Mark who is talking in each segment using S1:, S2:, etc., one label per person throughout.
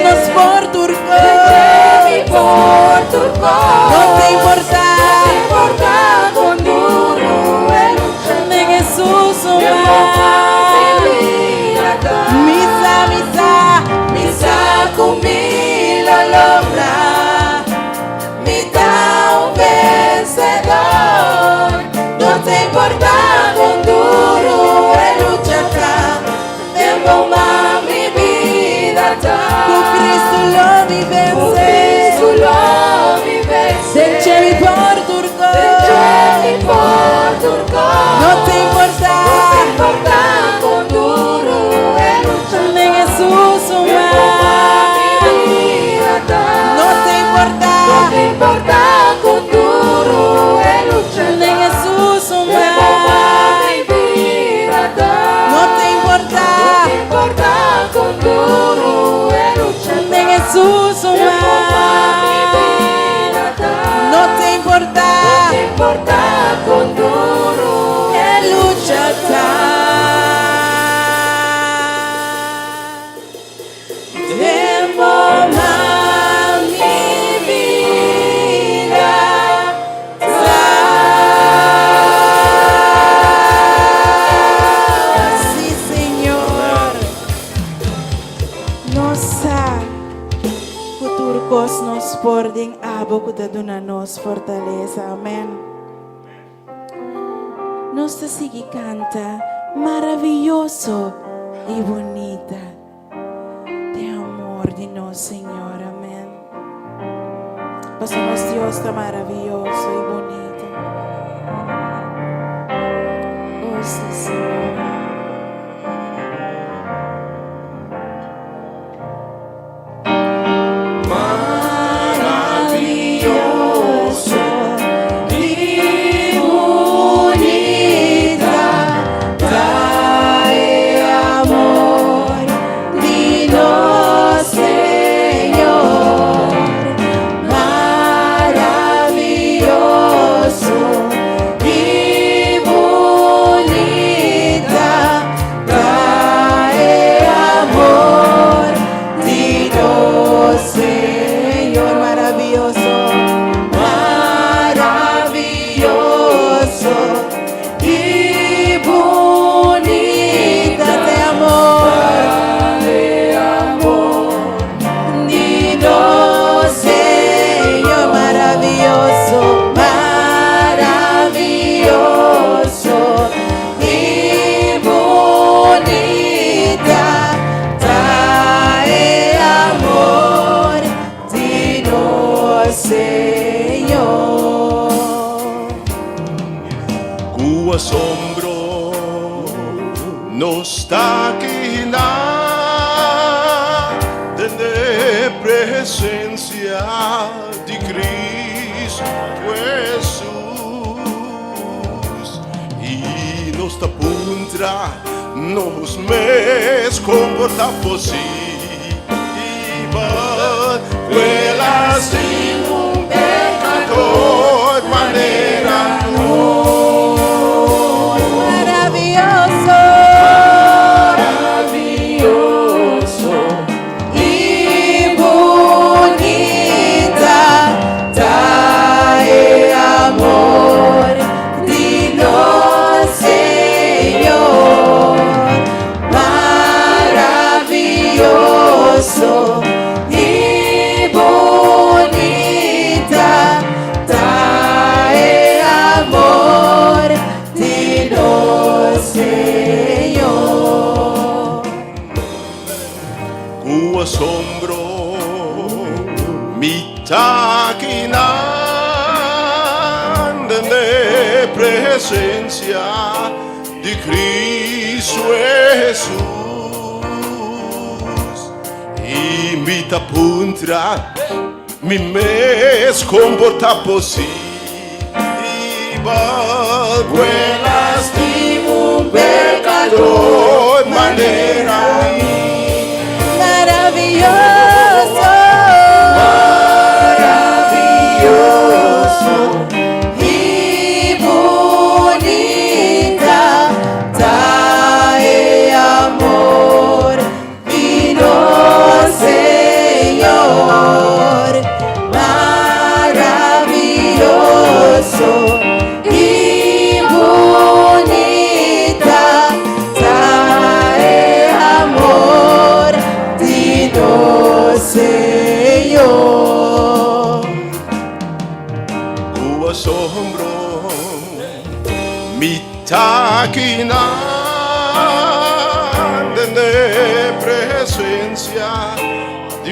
S1: nos por turco.
S2: No te importa con duro
S1: de Jesús
S2: misa cumila l'obra, mita un vencedor. No te importa con duro lucha acá, tengo más mi vida acá.
S1: con Cristo lo vive. Del por turco. No te importa
S2: con duro
S1: de Jesús no te importa
S2: con duro
S1: de Jesús no te importa
S2: con duro
S1: de Jesús no te importa
S2: con duro
S1: que lucha
S2: Demo más mi vida
S1: sí, Señor. Nossa futurcos nos podem abocudaduna nos fortaleza. Amém. Nossa sigue canta maravilhoso e bonita de amor de nós, Senhor. Amém. Mas o nosso Deus está maravilhoso e bonito. Oh, sim, Senhor.
S3: Asombro no está aquí nada de presencia de Cristo Jesús y nos tapuntra nos mes comporta posible vuelas sin un pecador manera
S2: y bonita trae amor de nos Señor.
S3: Cu asombro mi taquinan de presencia de Cristo Jesús. Invita puntra mi mes comporta posible vuelas de un pecador manera
S1: maravilloso
S2: y bonita trae amor y no se Señor.
S3: Tu asombro, mi taquinante de presencia de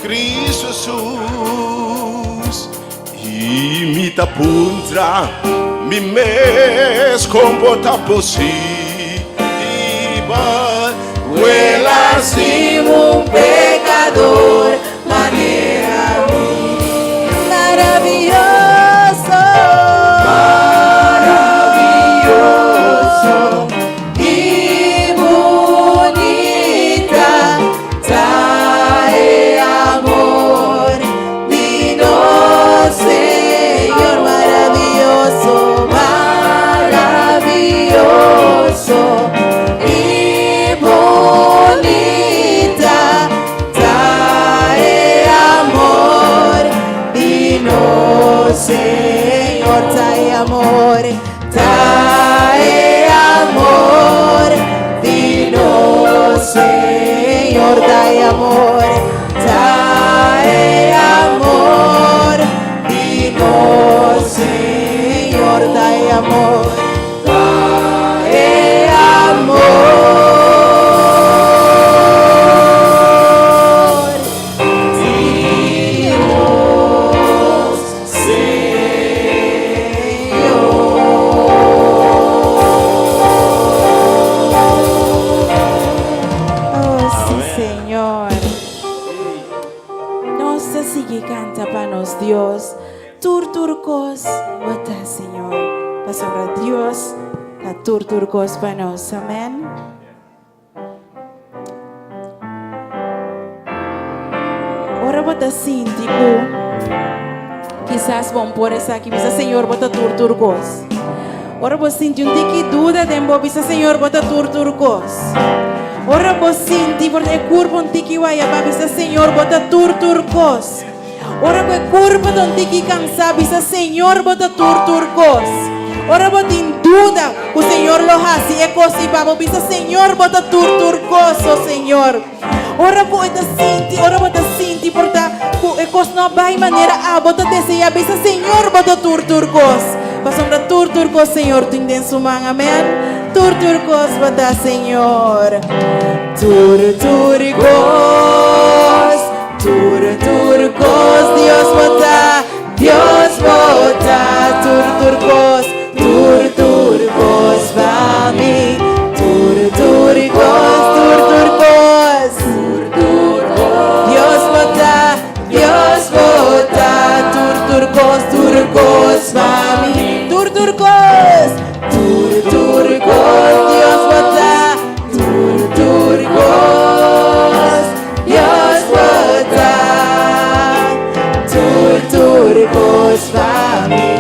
S3: Cristo Jesús. Y mi tapuntra, mi mes comporta posible.
S2: Lastimo un pecador, manera maravilloso, maravilloso y bonita, trae amor, vino Señor maravilloso, maravilloso. Señor, trae amor, vino Señor, trae amor, vino Señor, trae amor, Dios, turcos, bota Señor, para Dios, la turcos para nos, amén. Ora bota síntico, quizás vão por essa aqui, bisa Senhor bota turcos. Ora vos sinti un tiki duda dembo, bisa Senhor bota turcos. Ora vos sinti por el curvo un tiki guaya, bisa Senhor bota turcos. Ora que curva donde que cansa, bisa Senhor bota turcos. Ora bota em dúvida, o Senhor lo hace, é coisa para bisa Senhor bota turcos, oh Senhor. Ora bota sinti, porta, é coisa não vai maneira a bota deseja, bisa Senhor bota turcos. Passam para turcos, Senhor, tu intenso man, amém. Turcos bota Senhor, turcos. Turcos, Dios bota, turcos para mí, turcos, Dios bota, turcos para mí, turcos, Dios bota, turcos, Dios bota. Turcos para mí,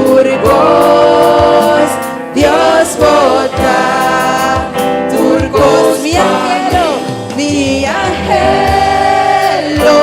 S2: turcos, Dios bota, turcos, mi angelo,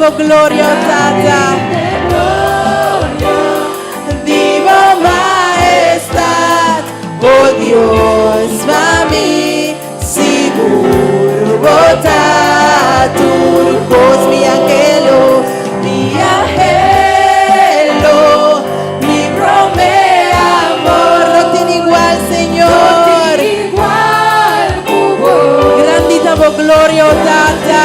S2: davo gloria, Tata. Viva majestad, oh Dios, mami, seguro vota turcos, mi angelo, mi prome amor, no tiene igual, Señor. Grandita vo gloria, oh Tata.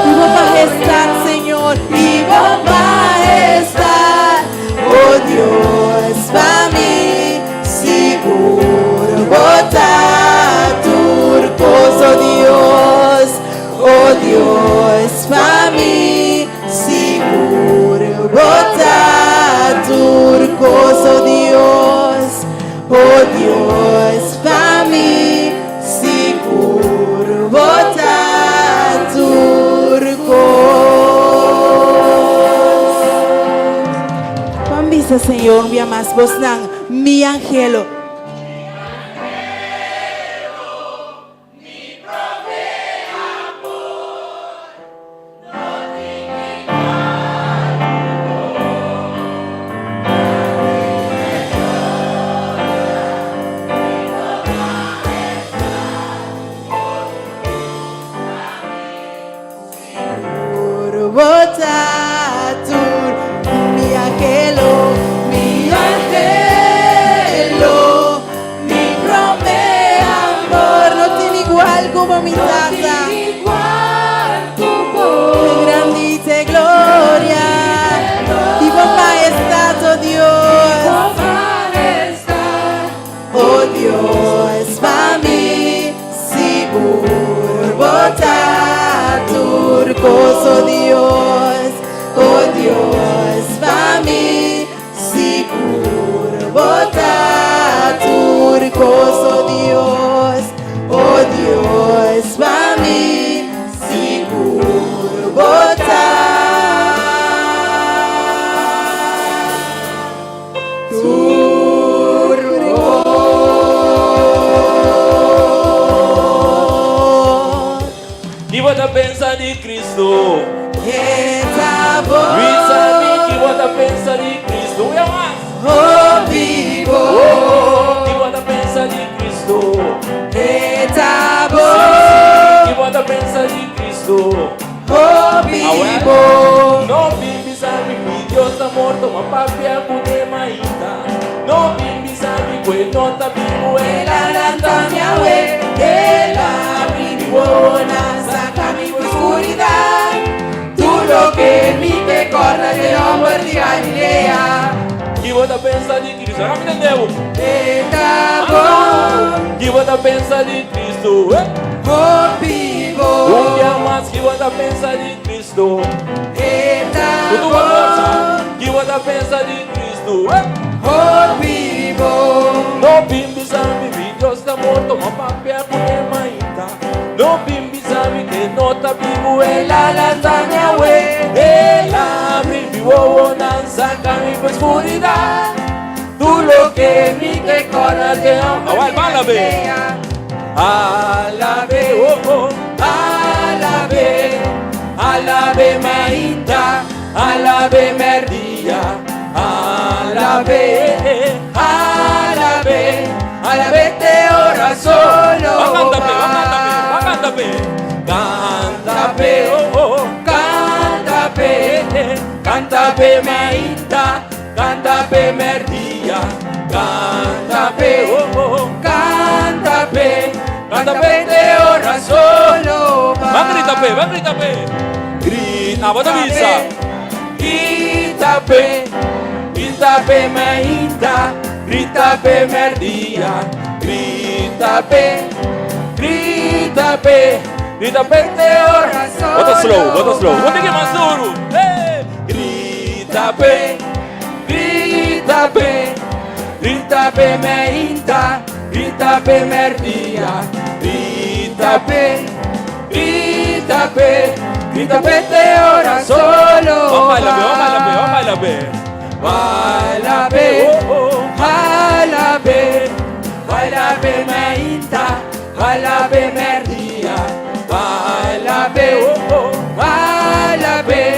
S2: Viva majestad, Señor, viva majestad, oh Dios, para mí, seguro vota turcos, oh Dios, para mí, seguro vota turcos, oh Dios, para mí, seguro vota turcos. Pambisa, Señor, mi amas vos nang, mi angelo. Mi angelo, mi prome amor, no tiene igual como mi tata. Grandita gloria, viva majestad, oh Dios, oh Dios, para mí, seguro vota turcos, oh Dios, para mí, seguro vota turcos, oh Dios, para mí, seguro vota turcos.
S4: Chi vota pensa di Cristo?
S2: Eta
S4: Luisa, chi vota pensa di Cristo? We are one.
S2: oh vivo,
S4: Chi vota pensa di Cristo?
S2: eta
S4: Chi vota pensa di Cristo?
S2: oh vivo,
S4: No bimbi sabi qui Dio sta morto ma papi alcune maita. No bimbi sabi quel nota vivo e la
S2: Antonia we, la buona, sácame mi oscuridad, tú lo que mi te corre de hombre de Galilea,
S4: Chi vota pensa di Cristo? Non mi intendevo.
S2: eta
S4: Chi vota pensa di Cristo?
S2: oh vivo,
S4: Un dia más chi vota pensa di Cristo?
S2: eta
S4: Con tu forza. Chi vota pensa di Cristo?
S2: oh vivo,
S4: No bimbi sabi Dio sta morto ma papi alcune maita. No bimbi sabi che nota vivo e la lasaña we e la mi vivo non sácame por oscuridad. Tú lo que mi te corre de amor. Alabe, alabe, oh oh, alabe, alabe maita, alabe merdia, alabe, alabe, alabe te ora solo. Cántape, cántape, oh oh, cántape, cántape maita, cántape merdia, cántape, oh oh, cántape, cántape te ora solo. Gritape, grita, vota visa. Gritape maita, gritape merdia, gritape, gritape te ora solo. Vota slow, vota che más duro. Gritape maita, gritape merdia, gritape te ora solo. Bailabe, oh oh, bailabe maita, bailabe merdia, bailabe, oh oh, bailabe,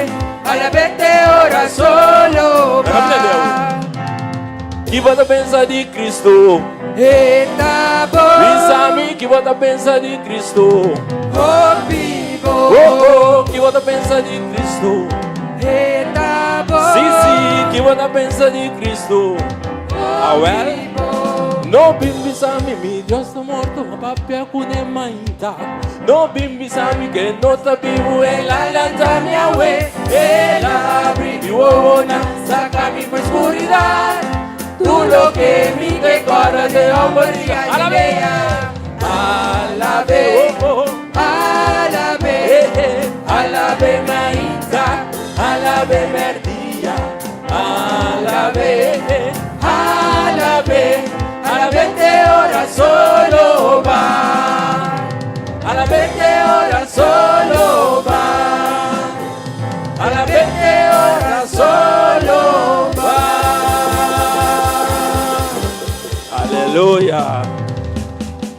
S4: que você pensa de Cristo?
S2: Eta bo
S4: Pensami, que você pensa de Cristo?
S2: vivo
S4: Oh, que você pensa de Cristo?
S2: Eta bo
S4: Sim, que você pensa de Cristo? Ah, well? No bimbisami, mi Dios está muerto, papia kune mainta. No bimbisami, que no está vivo, el alanta mi awe. El abri mi huevona, saca mi oscuridad. Tú lo que mi te corre de hombría. A la vez, a la vez, a la vez, a la vez mainta, a la vez merdía, a la vez, a la vez. A la 20 horas solo va. A la 20 horas solo va. A la 20 horas solo va. Aleluya.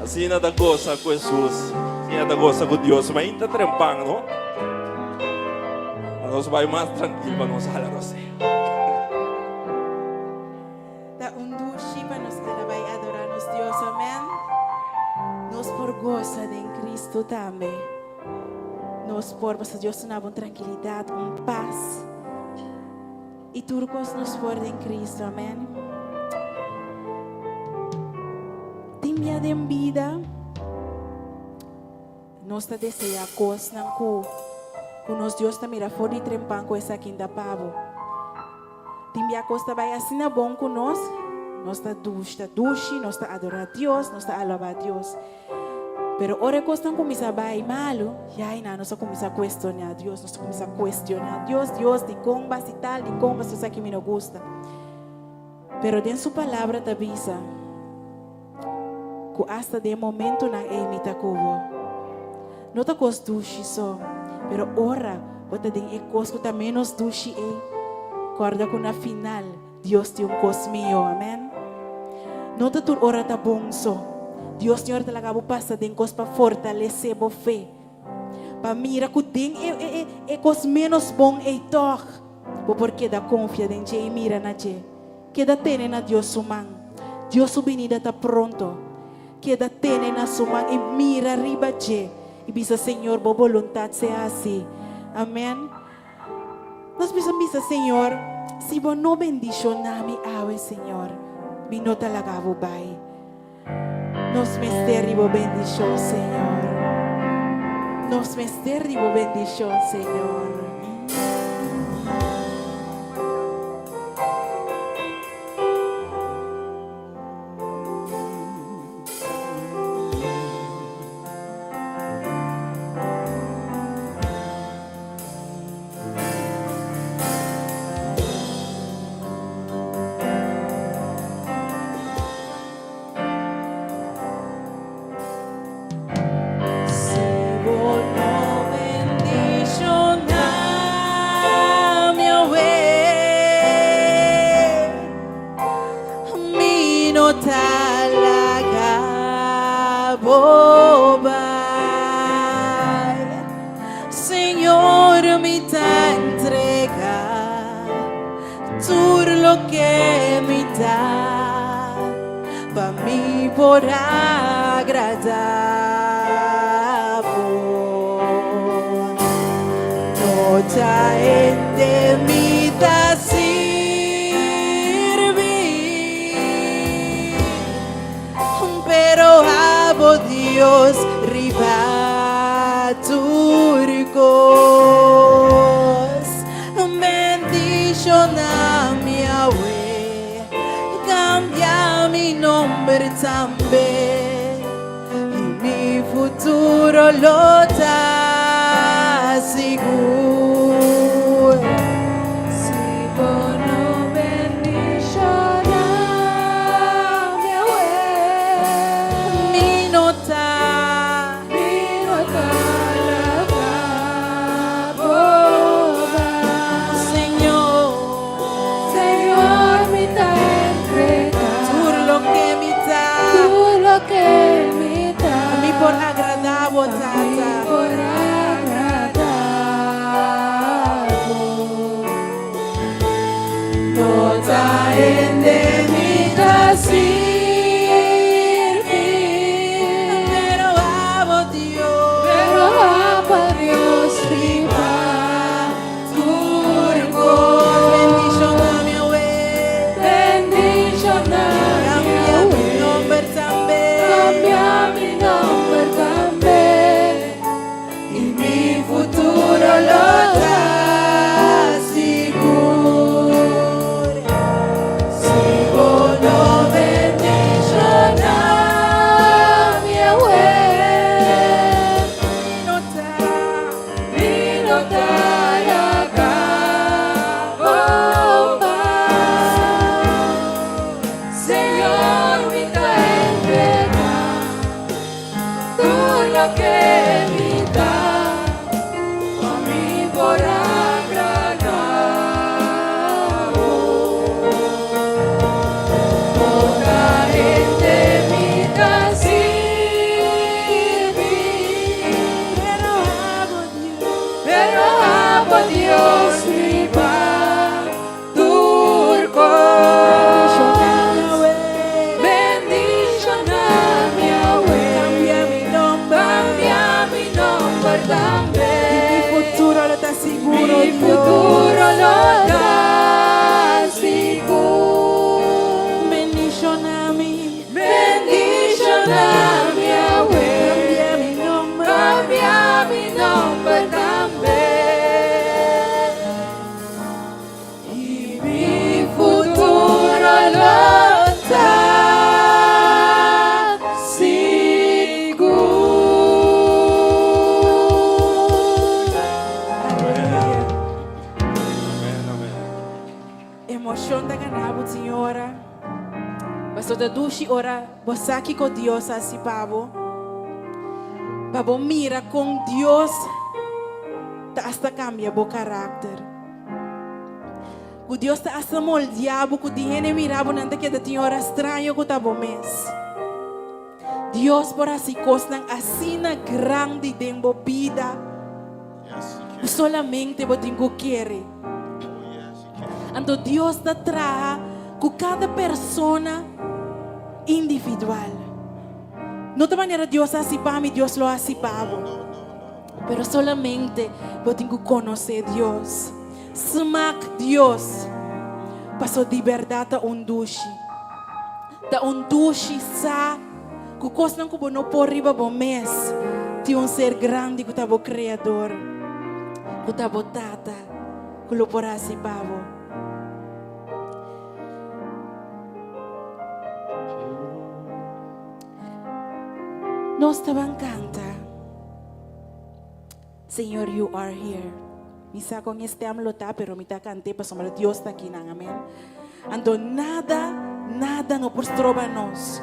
S4: Assim nada goza com Jesus. Assim nada goza com Deus. Mas ainda trempang, não? Nós vai mais tranquilo para nós falar assim.
S2: Da undushi para nos alabar y adorarnos Dios, amén. Nos por goza de en Cristo también. Nos por Dios una buena tranquilidad, un paz. Y turcos nos por en Cristo, amén. Timbia de vida. Nos ta desea cos nan ku. Nos Dios ta mira for di trempan ko esa kinda pavo. Timbia costa vai assim na bom conosco. Nós está dushi, nós está adorar a Deus, nós está alabar a Deus. Pero ora costa começa a vai malo, e aí nós começa a questionar a Deus, nós começa a questionar a Deus, de comba e tal, de comba se isso que me não gosta. Pero dentro sua palavra te avisa que hasta de momento na imita cubo. Não te cos dushi só, pero ora, bota den e cos que tá menos dushi Guarda que na final, Deus tem cos mío, amém? Não te tur ora ta bonso. Deus Senhor te lagabo passa den cos para fortalecer bo fé. Para mira que den cos menos bom toch. Porque da confia den je e mira na je. Que da tene na Deus suman. Deus subinida ta pronto. Que da tene na suman e mira riba je. E bisa Senhor bo voluntad sea assim. Amém? Nós precisamos, Senhor, se você não bendicionar-me, Senhor, me não talaga vou vai. Nos mistérios vou bendição, Senhor. Nos mistérios vou bendição, Senhor. Talaga bobay, Señor, me ta entrega todo lo que me da para mí por agradar. No ta de mi ta pero abo Dios riba turcos bendición a mi Yahweh, cambia mi nombre también y mi futuro lo está seguro. Si vos no bendicionas mi nota
S4: talaga, oh Señor, mi entrega, tú lo que me das, a mí por agradar. Toda gente me da pero amo a Dios mi turco. Bendición a mi Yahweh, cambia mi nombre también.
S2: Mi futuro lo está seguro,
S4: Mi futuro lo da seguro.
S2: Bendición a mí.
S4: Bendición a mi Yahweh,
S2: Cambia mi nombre.
S4: cambia mi nombre también. Y mi futuro lo da
S2: Emoção da ganhar, senhora. Mas da dushi ora, você aqui com Deus assim, pavo. Pavo mira com Deus, tá hasta cambia o caráter. O Deus tá hasta moldeado, que o dinheiro mirava nanda que da senhora estranho que tá bom mês. Deus por assim costa assim na grande dembo vida. Solamente você tem que querer. Então Deus te traga com cada pessoa individual. Não de maneira Deus assim para mim, Deus lo assim para você. Pero solamente você tem que conhecer Deus. Semak Deus. Passou de verdade a dushi. Da dushi sa que coisa não que não por riba bom mês. Tem ser grande que tá o criador. Que tá o tata. Que lo por assim para você. Nós estaban canta. Señor, you are here. Misa con este amlota, pero mita cante, pues somos Dios está aquí, amén. Ando nada no postroba nos.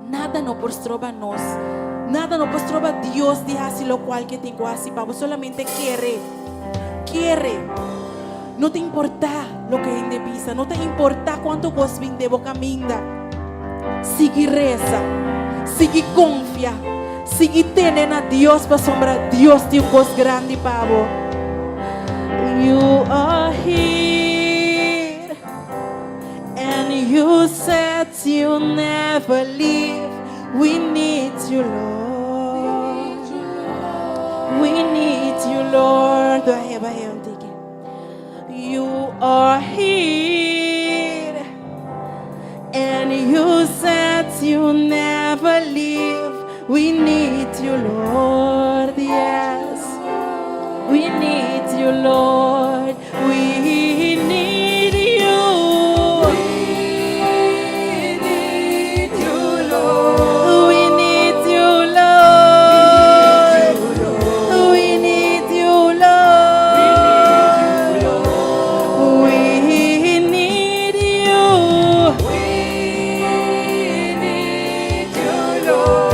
S2: Nada no postroba nos. Nada no postroba Dios de así lo cual que tengo así, pavo. Solamente quiere. No te importa lo que gente pisa, no te importa cuánto vos vin de boca minda. Sigue reza. Sigue confia, sigue tener a Dios para sombra. Dios tiene un voz grande, pavo. You are here, and you said you'll never leave. We need you, Lord. We need you, Lord. Do I have a hand ticket? You are here, and you said you'll never leave. We need you, Lord. Yes, we need you, Lord. We need you.
S4: We need you, Lord.
S2: We need you, Lord. We need you, Lord. We need you.
S4: We need you, Lord.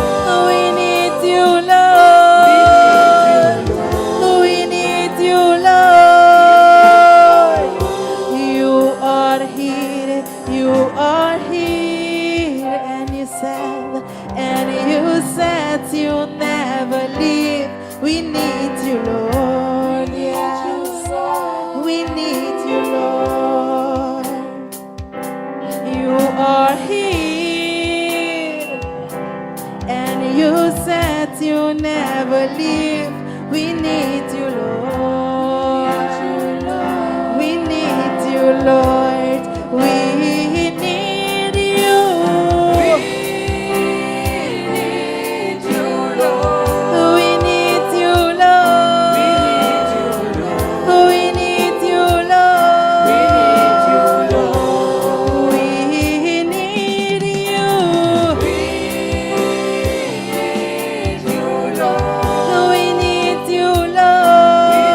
S2: We need you, Lord. We need you, Lord. You are here, and you said you'll never leave. We need you, Lord. Yes, we need you, Lord. You are here, and you said you'll never leave. We need you, Lord. We need you, Lord. We need you.
S4: We need you, Lord.
S2: We need you, Lord.
S4: We need you, Lord.
S2: We need you, Lord.
S4: We need you, Lord.
S2: We need you.
S4: We need you, Lord.
S2: We need you, Lord.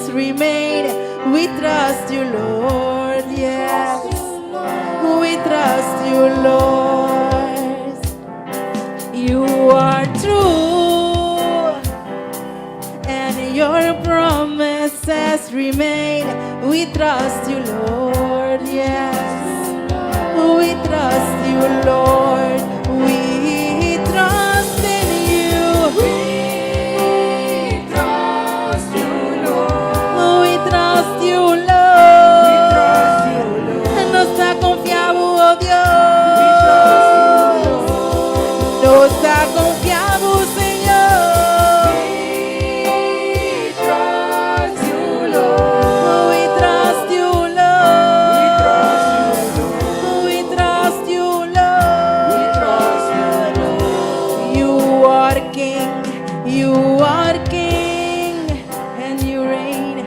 S2: promises remain. We trust you, Lord. Yes, we trust you, Lord. You are true, and your promises remain. We trust you, Lord. Yes, we trust you, Lord. We trust in you. We trust you, Lord. We trust you, Lord. We trust you, Lord. Nos confiamos, oh Dios. We trust you, Lord. Nos confiamos, Señor. We trust you, Lord. We trust you, Lord. We trust you, Lord. We trust you, Lord. We trust you, Lord. You are King, you are King, and you reign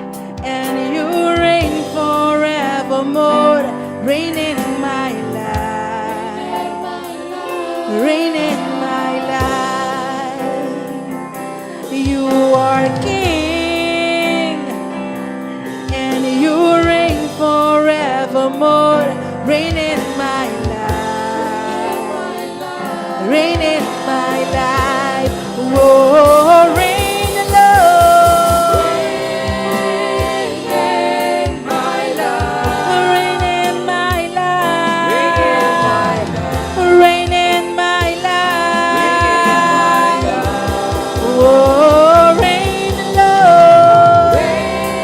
S2: forevermore. Reign in my life, reign in my life. You are King, and you reign forevermore. Reign in my life, reign in my life. Oh, reign, Lord. Reign in my life. Reign in my life. Reign in my life. Oh, reign, Lord. Reign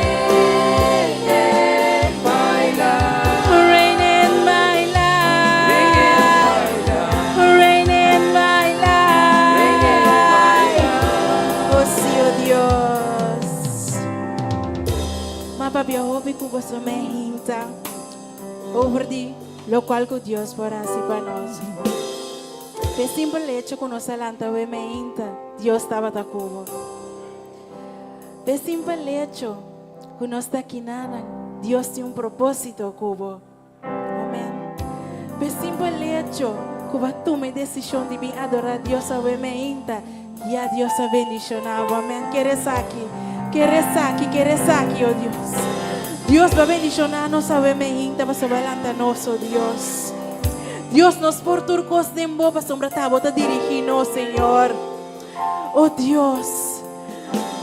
S2: in my life. Reign in my life. Reign in my life. Oh, sí, oh Dios. Mapapia hopi kubo sa mehinta. Over di lo cual que Dios para así para nós. De simple hecho que nos alanta we mehinta, Dios estaba ta kubo. De simple hecho que nos está aquí nada, Dios tiene un propósito kubo. Amén. De simple hecho que va a tomar decisión de bien adorar a Dios a we mehinta, ya Dios ha bendicionado. Amén. ¿Quieres aquí? ¿Quieres aquí? ¿Quieres aquí, oh Dios? Dios va a bendicionarnos a we mehinta, va a adelantarnos, oh Dios. Dios nos por turcos de boba sombra tabota dirigirnos, Señor. Oh Dios,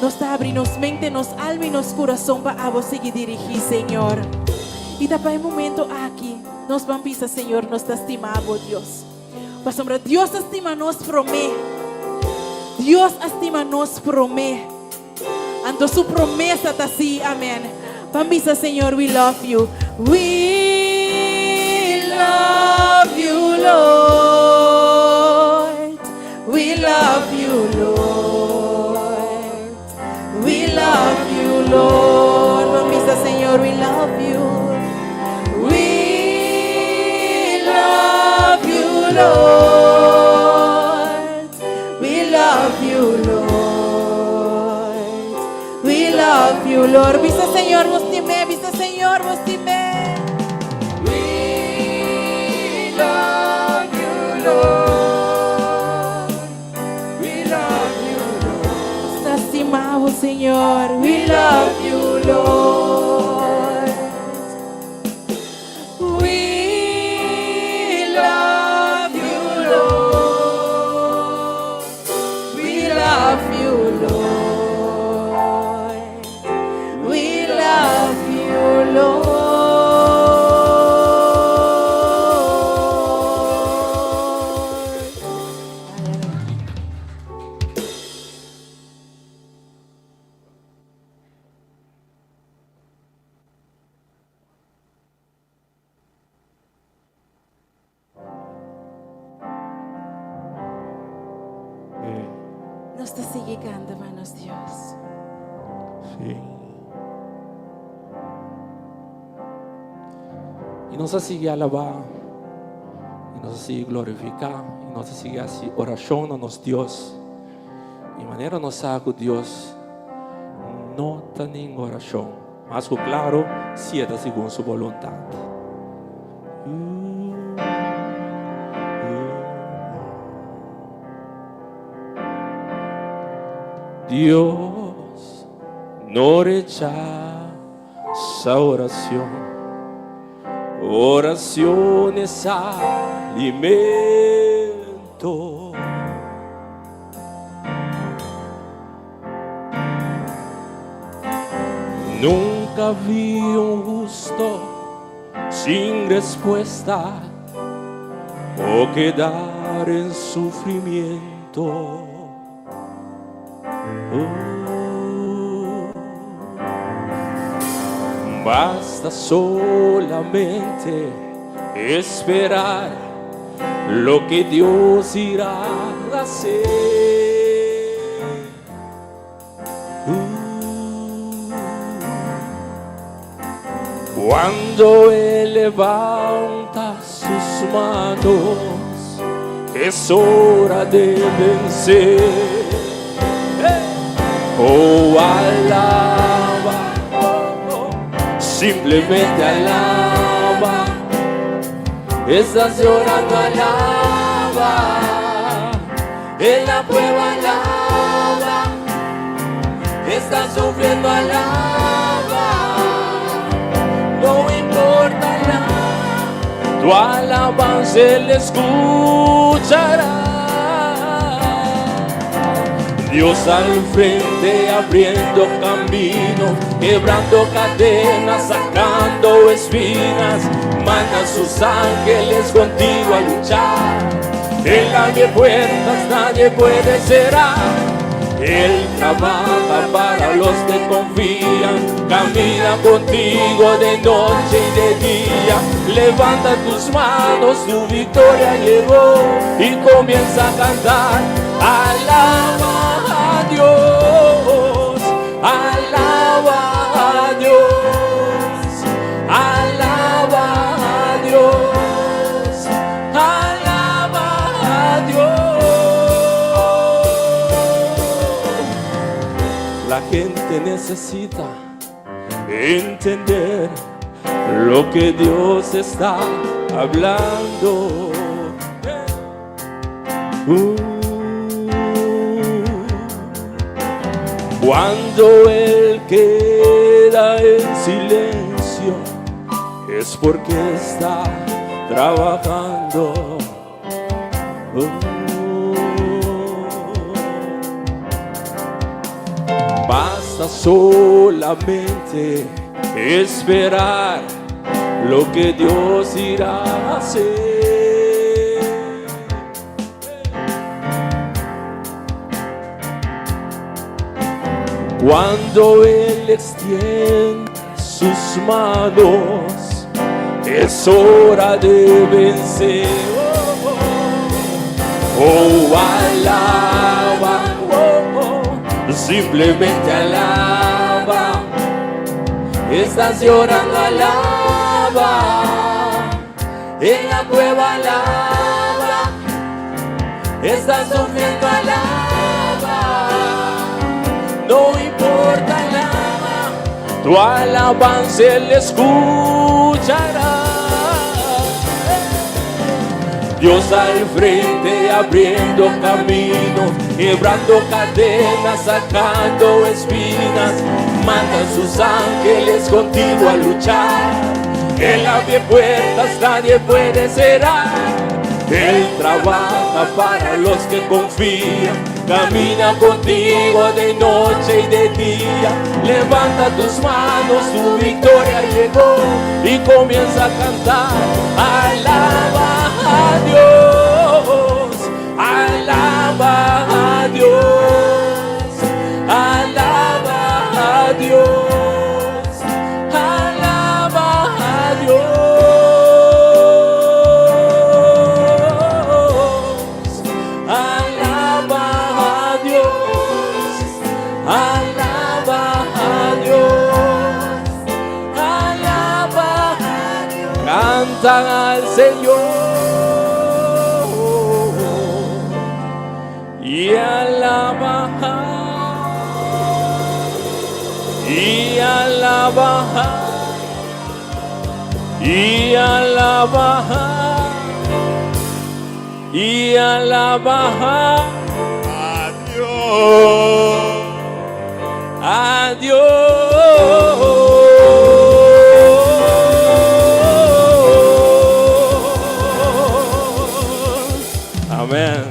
S2: nos está abriendo mente, nos alma y nos corazón para a vos seguir dirigir, Señor. Y para el momento aquí, nos van a pisar, Señor, nos está estimado, Dios. Pa sombra, Dios estima nos promete. Dios estima nos promete. Ante su promesa está así, amén. Pambisa, Señor, we love you. We love you, Lord. We love you, Lord. We love you, Lord. Pambisa, Señor, we love you. We love you, Lord. We love you, Lord. We love you, Lord. Viste, Señor, vos dime, viste, Señor, vos dime. We love you, Lord. We love you, Lord. Estás estimado, Señor. We love you, Lord. We love you, Lord. We love you, Lord. We love you, Lord. Nos te sigue cantando, manos Dios.
S4: Sí. E nós sigue alabar, e nós sigue glorificar, e nós sigue assim oração a nosso Deus. E maneira nós sabe que Deus não está nem oração, mas claro, se é segundo sua vontade. Dios no rechaza oración. Oración es alimento. Nunca vi un justo sin respuesta o quedar en sufrimiento. Basta solamente esperar lo que Dios irá a hacer. Cuando Él levanta sus manos, es hora de vencer. Oh, alaba, simplemente alaba. Estás llorando, alaba. En la prueba, alaba. Estás sufriendo, alaba. No importa nada, tu alabanza Él escuchará. Dios al frente abriendo camino, quebrando cadenas, sacando espinas. Manda a sus ángeles contigo a luchar. Él abre puertas, nadie puede cerrar. Él trabaja para los que confían, camina contigo de noche y de día. Levanta tus manos, tu victoria llegó y comienza a cantar. Alaba a Dios, alaba a Dios, alaba a Dios, alaba a Dios. La gente necesita entender lo que Dios está hablando. Cuando Él queda en silencio, es porque está trabajando. Basta solamente esperar lo que Dios irá a hacer. Cuando Él extiende sus manos, es hora de vencer. Oh, alaba, simplemente alaba. Estás llorando, alaba. En la prueba, alaba. Estás sufriendo, alaba. No importa nada, tu alabanza Él escuchará. Dios al frente abriendo camino, quebrando cadenas, sacando espinas. Manda a sus ángeles contigo a luchar. Él abre puertas, nadie puede cerrar. Él trabaja para los que confían, camina contigo de noche y de día. Levanta tus manos, tu victoria llegó y comienza a cantar. Alaba a Dios, alaba a Dios, alaba a Dios, alaba a Dios. Cantan al Señor y alaba, y alaba, y alaba, y alaba
S3: a Dios,
S4: a Dios. Amén.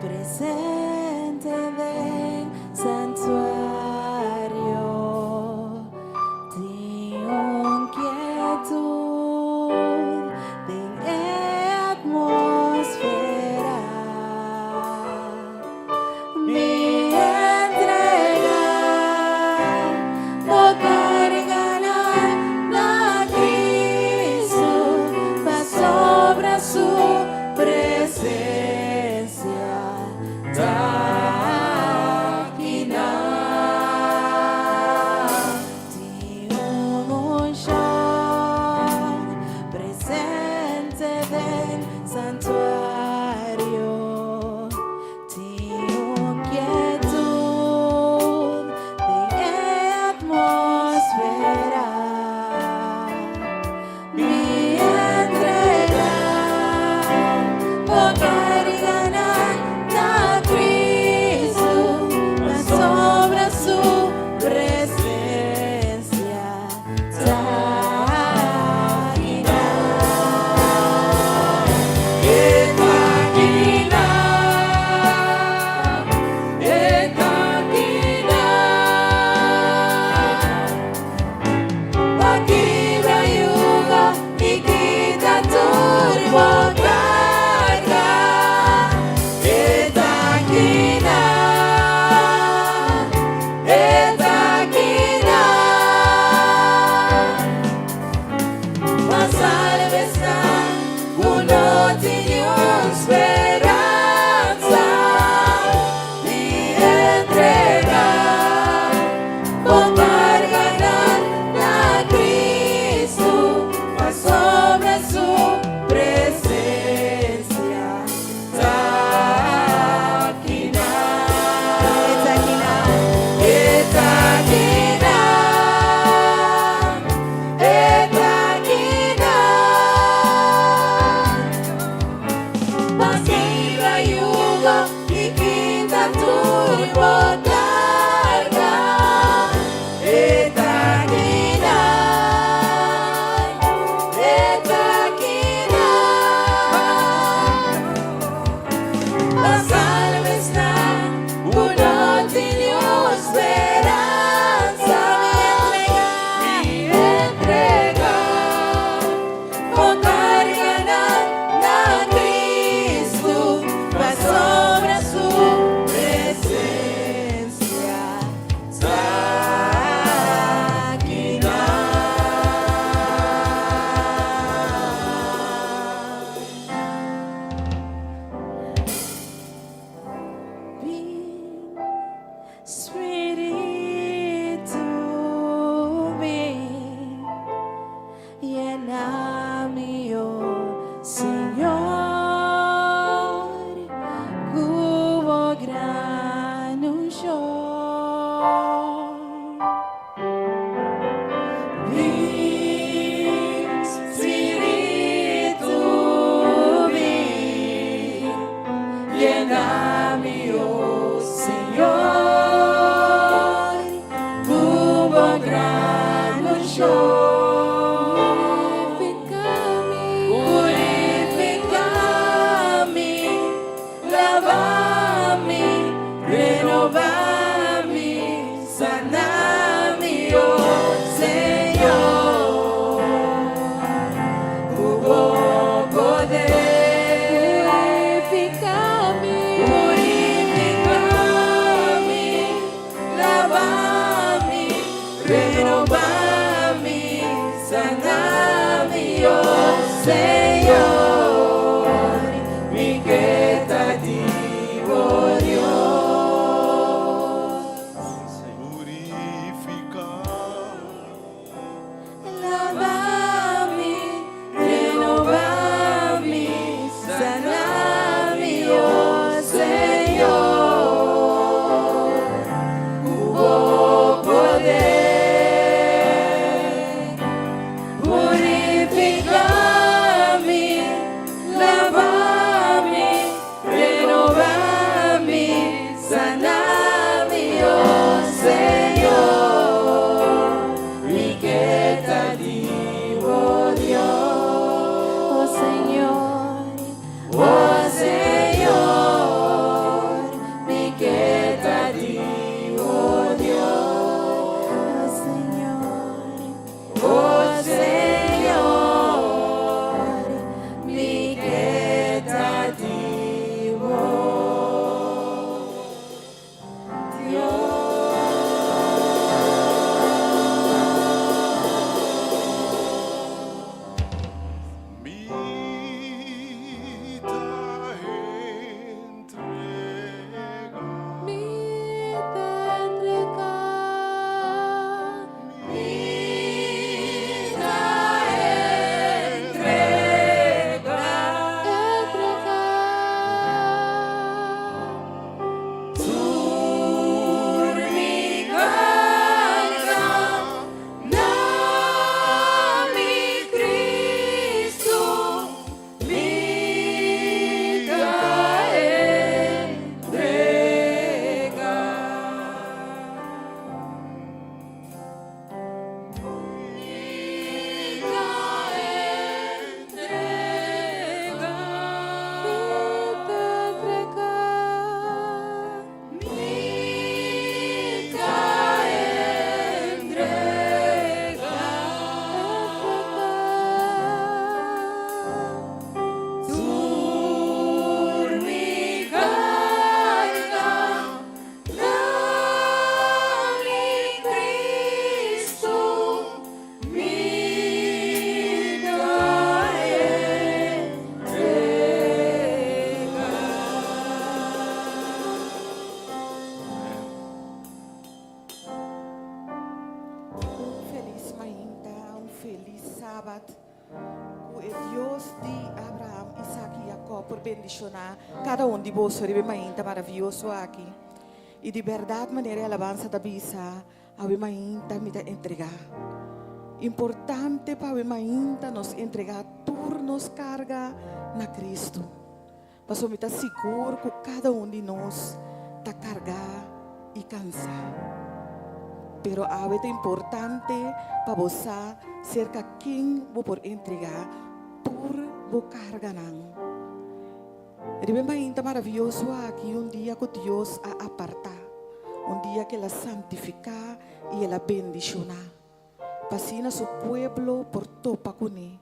S1: Presente del santuario, tengo quietud de atmósfera, mi entrega no cargará la Cristo, mas sobre su presencia. Presente del santuario, tengo quietud de atmósfera, mi entrega no cargará la Cristo, mas sobre su presencia
S2: Señor, mi salamat. O Deus de Abraham, Isaac e Jacó por bendicionar cada um de vocês. Ele é maravilhoso aqui. E de verdade, maneira alabança da bisa, a mainta me entregar. Importante para a mainta nos entregar turnos carga na Cristo. Para me estar seguro que cada um de nós está cargar e cansar. Pero algo é importante para você ser quem vou por entregar por vou carga não. Ele bem maravilhoso aqui dia que Deus a apartar, dia que ela santificar e ela bendicionar. Pasina seu pueblo por topa com ele.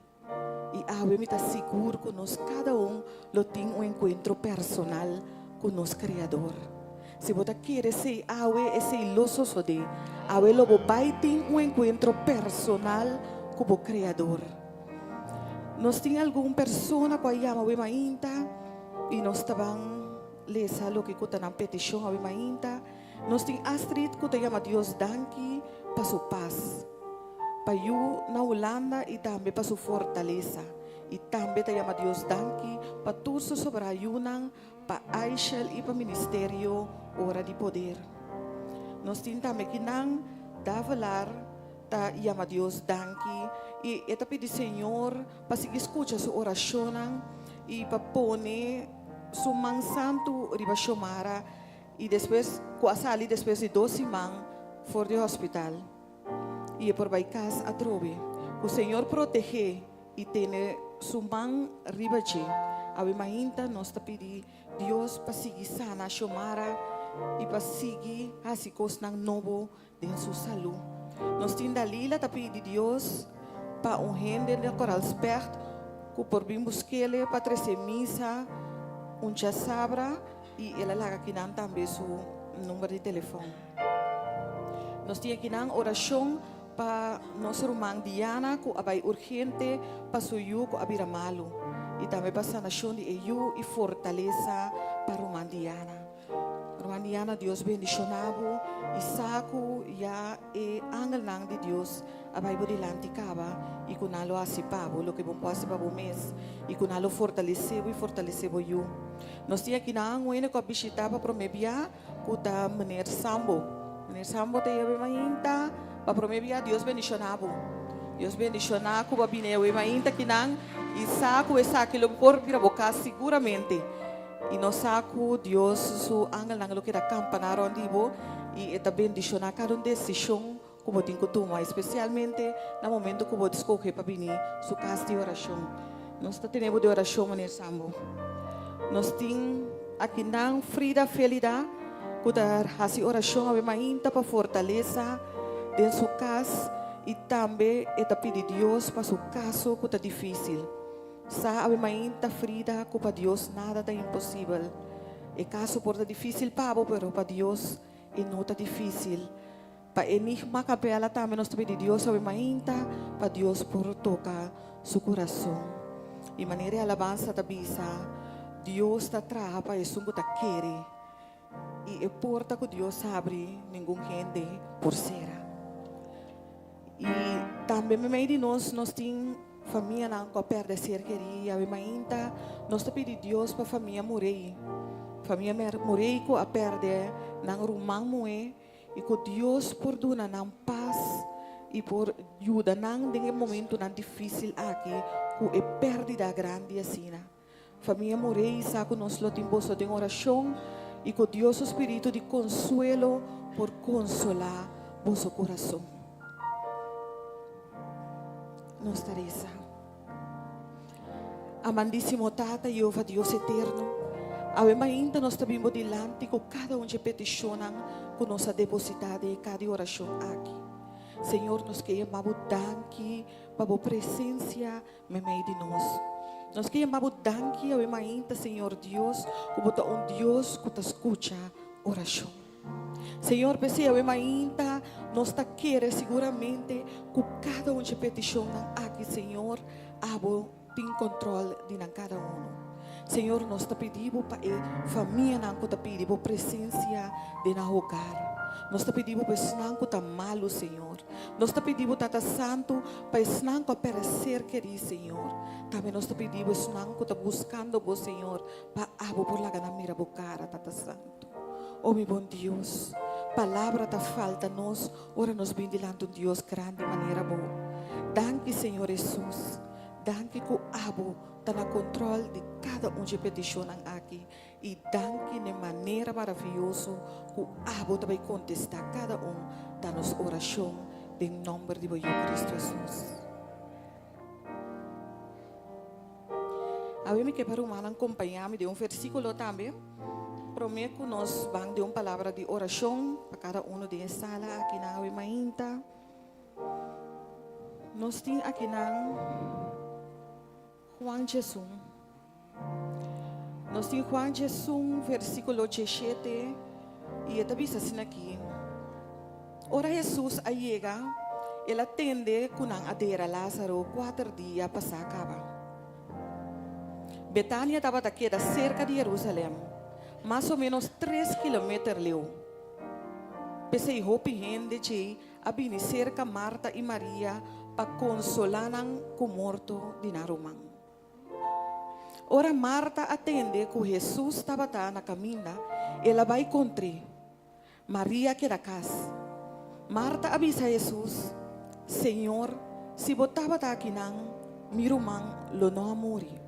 S2: E algo me está seguro que nós cada lo tem encontro personal com nosso Criador. Se você quer ser algo, esse iluso só de algo lo vai ter encontro personal com o Criador. Nós tem alguma pessoa que chama o mainta e nós estavam lendo o que está na petição a mainta. Nós tem Astrid que chama Deus danke para sua paz. Para eu na Holanda e também para sua fortaleza. E também chama Deus danke para tudo sobre a ayunan, para Aishel e para o ministério Hora de Poder. Nós temos também que não dá falar, tá chama Deus danke e eu pedi Senhor para seguir escutar sua oração e para pôr sua mão santo riba chomara e depois quase ali depois de 12 semanas fora do hospital e por baicas a trove o Senhor protege e tem sua mão riba de a mainta nós tá pedi Deus para seguir sana chomara e para seguir assim coisas novo de sua saúde. Nós temos Dalila tá pedi Deus para gente de coral esperto que por bem busquele para trazer missa já sabra e ela lá aqui não também seu número de telefone. Nós temos aqui não oração para nossa irmã Diana que é urgente para seu que abira malo e também para a sanação de EU e fortaleza para a irmã Diana. Irmã Diana, Deus bendicionado e saco já é angel nang de Deus abay bo dilante kaba e kunalo asipabo lo que bom pode para o mês e kunalo fortalecebo you. Nós tinha que na anguene ko bisita para promebia kuta Mener Sambo te yabe mainta para promebia Deus bendicionado. Deus bendicionado ko babine we mainta kinang isaku esaki lo por pira boca seguramente. E nós saco Deus su angel nang lo que da campanaron dibo e eta bendicionar cada decisão como tem que tomar, especialmente no momento que você escolhe para vir sua casa de oração. Nós temos de oração Mener Sambo. Nós temos aqui na Frida Felida que dar essa oração a mainta para fortaleza de sua casa e também eta pedir Deus para seu caso que está difícil. Sa a mainta Frida que para Deus nada é impossível. E caso porta difícil para pero para Deus e não está difícil. Para enigma capela também nós pedimos Deus a mainta para Deus por tocar seu coração. E maneira de alabança da bisa, Deus está atrás para isso que está querendo. E a porta que Deus abre, ninguém gente por ser. E também no meio de nós temos família não que perde ser querida, a mainta nós pedimos Deus para a família morrer. Família morrer que a perde não rumang moe e que Deus por dona não paz e por ajuda não em momento não difícil aqui que é perdida grande assim. Família morrer sabe nós lo temos de oração e que Deus o espírito de consuelo por consolar vosso coração. Nos Teresa. Amandíssimo Tata, Jeová Deus eterno, a ainda nós estamos diante com cada um que peticiona com nossa depositada e cada oração aqui. Senhor, nós queremos danke para a presença no meio de nós. Nós queremos danke a ainda, Senhor Deus, como Deus que te escuta oração. Senhor, pensei a ainda, nós está querendo seguramente com cada um que peticiona aqui, Senhor, tem controle de cada um. Senhor, nós te pedimos para a família que te pedimos presença de na hogar. Nós te pedimos para esnar com tá malo, Senhor. Nós te pedimos tata santo para esnar com aparecer querido, Senhor. Também nós te pedimos esnar com tá buscando vos, Senhor, para abo por la gana mira bocara, tata santo. Oh meu bom Deus, palavra tá falta nós, ora nos bem delante de Deus grande maneira boa. Danke, Senhor Jesus. Danke que o abo está no controle de cada um de peticionam aqui. E danke de maneira maravilhosa que o abo vai contestar cada um da nossa oração em nome de Cristo Jesus. Agora me quero acompanhar-me de versículo também. Prometo que nós vamos de palavra de oração para cada um de sala aqui na Mainta. Nós temos aqui na Juan Jesus. Nós temos Juan Jesus, versículo 17, e está diz assim aqui. Ora Jesus chega, ele atende com a adera Lázaro 4 dias para se acabar. Betânia estava aqui cerca de Jerusalém, mais ou menos 3 quilômetros leu. Pensei roupa gente de abrir cerca Marta e Maria para consolar com morto de Narumang. Ora Marta atende que Jesus estava na caminha, ela vai encontrar Maria que era casa. Marta avisa Jesus, Senhor, se botava aqui não, mirumang lo não morre.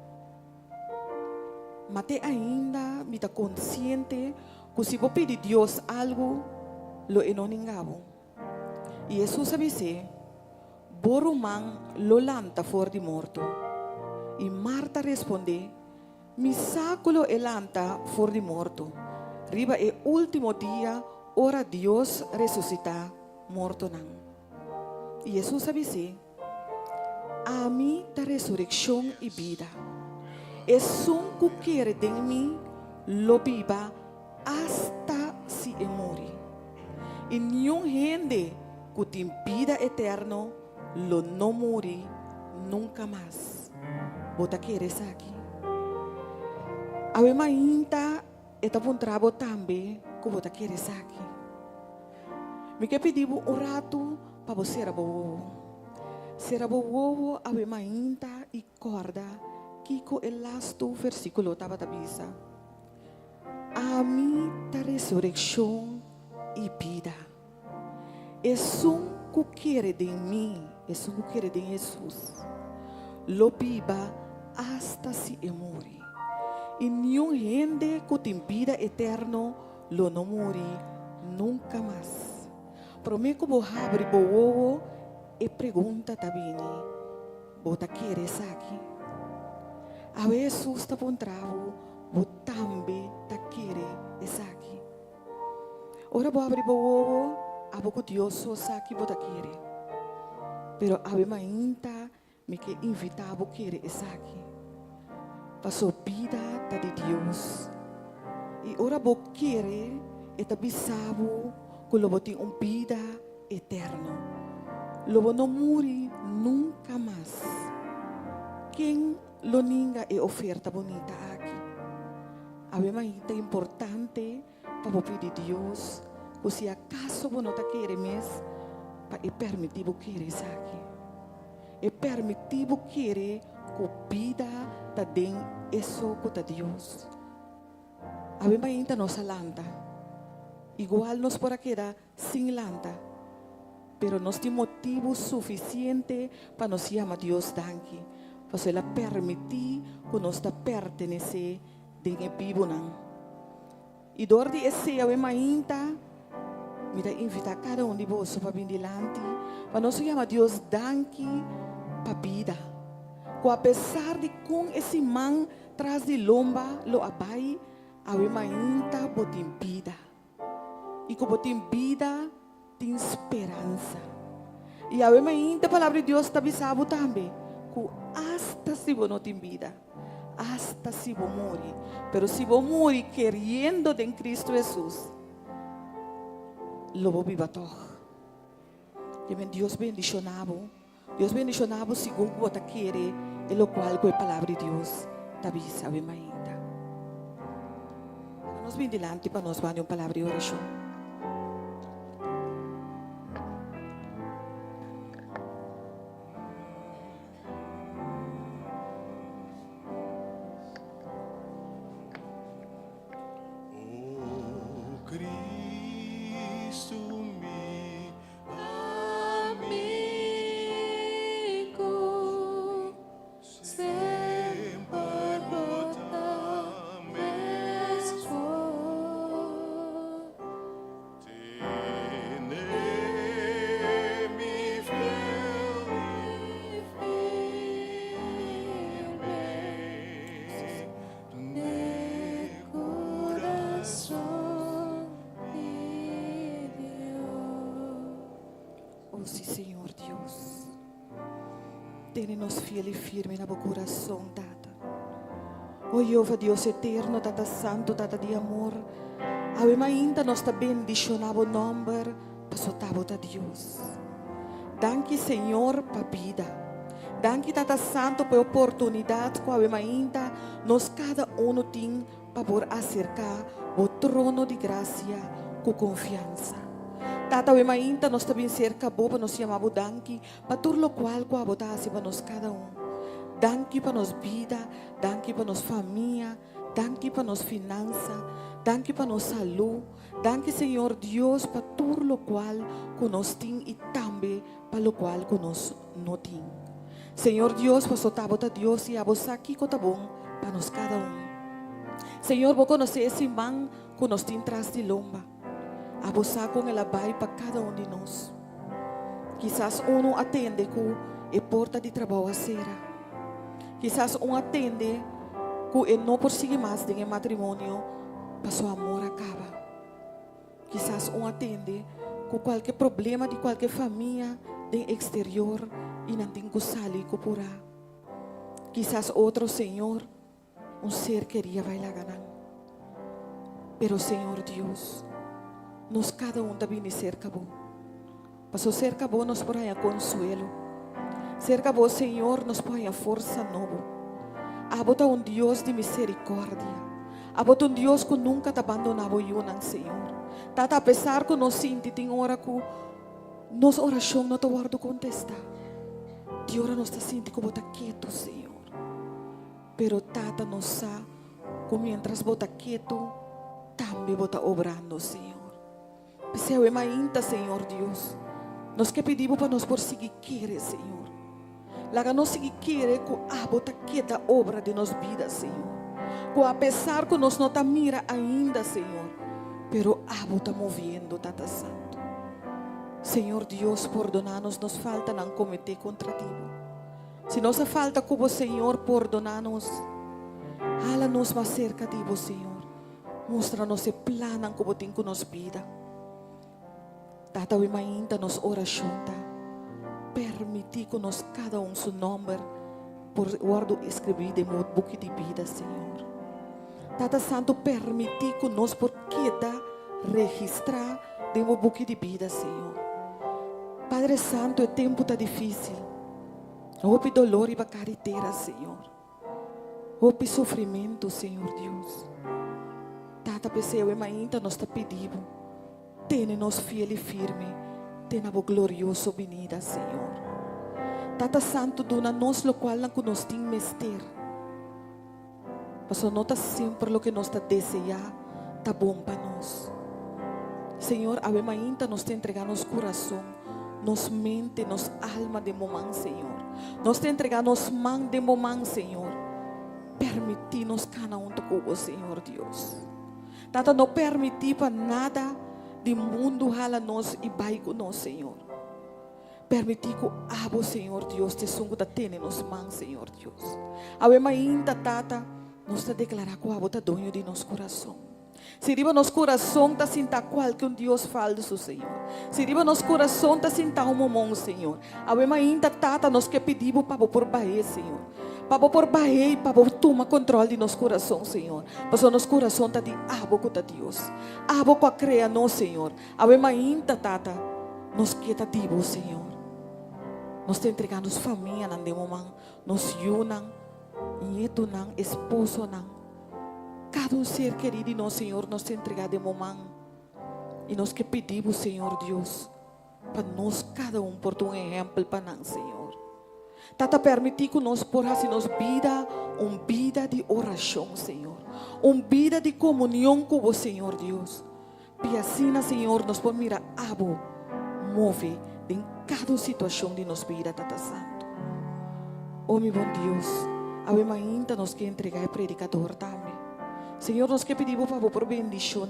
S2: Mas ainda me está consciente que se vou pedir Deus algo, lo enoningabo. E Jesus avisa, borumang lo lanta for de morto. E Marta responde, mi sáculo elanta for de morto. Riba e último dia, ora Dios resucita morto nan. E Jesus avise, a mí da resurrección y vida. Es un que quiere de mí, lo viva hasta si muere. Y ni un gente que tiene vida eterno, lo no muere nunca más. Bota queres aqui. A mainta está um trabalho também que bota queres aqui. Me quer pedir rato para você ser bobo. Ser bobo a mainta e corda que o elasto versículo estava da bisa. A mim da ressurreição e vida. Es que quer de mim, es que quer de Jesus. Lo viva hasta si muere. Y ni un gente que tiene vida eterno lo no muere nunca más. Prometo que vou abrir o e pergunta também, bota queres aqui? A vezes está por trabalho, vou também tá querer aqui. Ora vou abrir o a pouco Deus só aqui bota querer. Pero a vezes ainda me que invitava querer aqui. Passou vida de Deus. E ora vou querer e tabisabo que lo tem vida eterno. Lo não morre nunca mais. Quem lo ninga é oferta bonita aqui. A mim é importante para pedir a Deus, que se acaso você não quer mais, para permitir você querer aqui. E permitir você querer que vida ta den eso que Deus. A mim ainda nossa lanta. Igual nos por aqui sem lanta. Pero nós temos motivo suficiente para nos chamar Deus danke. Para ela permitir que nós pertencer de vivo não. E dor de esse a mim ainda me dá invitar cada um de vós para vir delante. Para nós chamar Deus danke para vida. Que apesar de com esse man traz de lomba lo abai, a mim ainda botem vida. E que botem vida tem esperança. E a mim ainda a palavra de Deus está avisando também, que hasta se você não tem vida, hasta se você morre, pero se você morre querendo em Cristo Jesus, lo viva todo. Que Deus bendicionado. Deus bendicionado segundo você quer, e lo qual com a palavra de Deus te avisa a mim ainda. Nós vem delante para nós fazer uma palavra de oração.
S3: Cristo mi
S5: amigo, sempre votarme
S3: Tenemi fiel
S5: de corazón y Dios.
S2: Oh sí, Señor Dios. Ténenos fiel y firme en nuestro corazón, Tata. Oh Jehová Dios eterno, Tata Santo, Tata de amor. Avema ainda nossa bendicionavo nombre, pasotavo da Deus. Danke, Senhor, pa vida. Danke, Tata Santo, por oportunidade que avema ainda nós cada tem para por acercar o trono de graça com confiança. Tata, avema ainda nós também cerca boba, nós chamava danke, para tudo o qual que abotasse para nós cada Danke para nós vida, danke para nós família, danke para nós finança, danke para nós saúde, danke Senhor Deus para tudo o qual que nós tem e também para o qual que nós não tem. Senhor Deus, para soltar a Deus e a você aqui que está bom para nós cada Senhor, vou conhecer esse man que nós tem atrás de lomba. A você com ela vai para cada de nós. Quizás não atende com a porta de trabalho a cera. Quizás atende que não prossegue mais em matrimônio, para seu amor acaba. Quizás atende com qualquer problema de qualquer família do exterior e não tem que sair por aí. Quizás outro Senhor, ser queria vai lá ganhar. Pero Senhor Deus, nós cada também cerca bom. Para cerca bom nos por aí consuelo. Cerca bom Senhor nos põe a força nova. Abota Deus de misericórdia. Abota Deus que nunca te abandonava Senhor. Tata, apesar que nós sentimos tem hora que nossa oração não te guarda contestar. De hora nós está sentindo que bota quieto, Senhor. Pero Tata nos sabe que mientras bota quieto, também bota obrando, Senhor. Pessoal, é ainda, Senhor Deus. Nós que pedimos para nós por seguir querer, Senhor. Laga nós seguir querer que bota quieta obra de nos vidas, Senhor. Que apesar que nós não tá mira ainda, Senhor, pero bota movendo, Tata Santo. Senhor Deus, perdonar-nos, nos falta não cometer contra ti. Se nossa falta como Senhor, perdonar-nos, hala-nos mais cerca de ti, Senhor. Mostra-nos o plano como tem que nos vida. Tata, o ainda nos oração, permitir que nós cada seu nome por guardo escrever de modo book de vida, Senhor. Tata Santo, permitir que nós por quieta registrar de modo book de vida, Senhor. Padre Santo, o tempo está difícil. Houve dolor e bacariteira, Senhor. Houve sofrimento, Senhor Deus. Tata, pessoal, ainda nós está pedindo. Tenha-nos fiel e firme. Tenha a gloriosa venida, Senhor. Tata Santo, dona-nos o qual não nos tem mester. Mas nota sempre o que nós está desejando, está bom para nós. Senhor, ainda nos te entregar nosso coração, nos mente, nos alma de momento, Senhor. Nos te entregar nos mãos de momento, Senhor. Permitir-nos cada com o Senhor Deus. Tata, não permitir para nada de mundo hala nós e vai com nós, Senhor. Permitir que o Senhor Deus te sungo da tene nos mãos, Senhor Deus. Ainda, Tata, nos te declarar que o tá dono de nosso coração. Se riba nosso coração tá sinta qualquer Deus falso, Senhor. Se riba nosso coração tá sinta momento, Senhor. Ainda, Tata, nós que pedimos para por baixo, Senhor. Para por baixo, para tomar controle de nosso coração, Senhor. Mas nosso coração está de abo com Deus. Abo com a crea nós, Senhor. Ainda, Tata, nos quieta divo, Senhor. Nós te entregamos família não de momento. Nos unam, nieto não, esposo não. Cada ser querido de nós, Senhor, nos te entregar de momento. E nós que pedimos, Senhor Deus, para nós cada por um exemplo para nós, Senhor. Tata, permitir que nós porra nos vida, vida de oração, Senhor. Vida de comunhão com o Senhor Deus.
S6: E assim, Senhor, nós podemos mirar abo move em cada situação de nossa vida, Tata Santo. Oh, meu bom Deus, a minha ainda nos quer entregar o predicador também. Senhor, nós quer pedir para por bendição,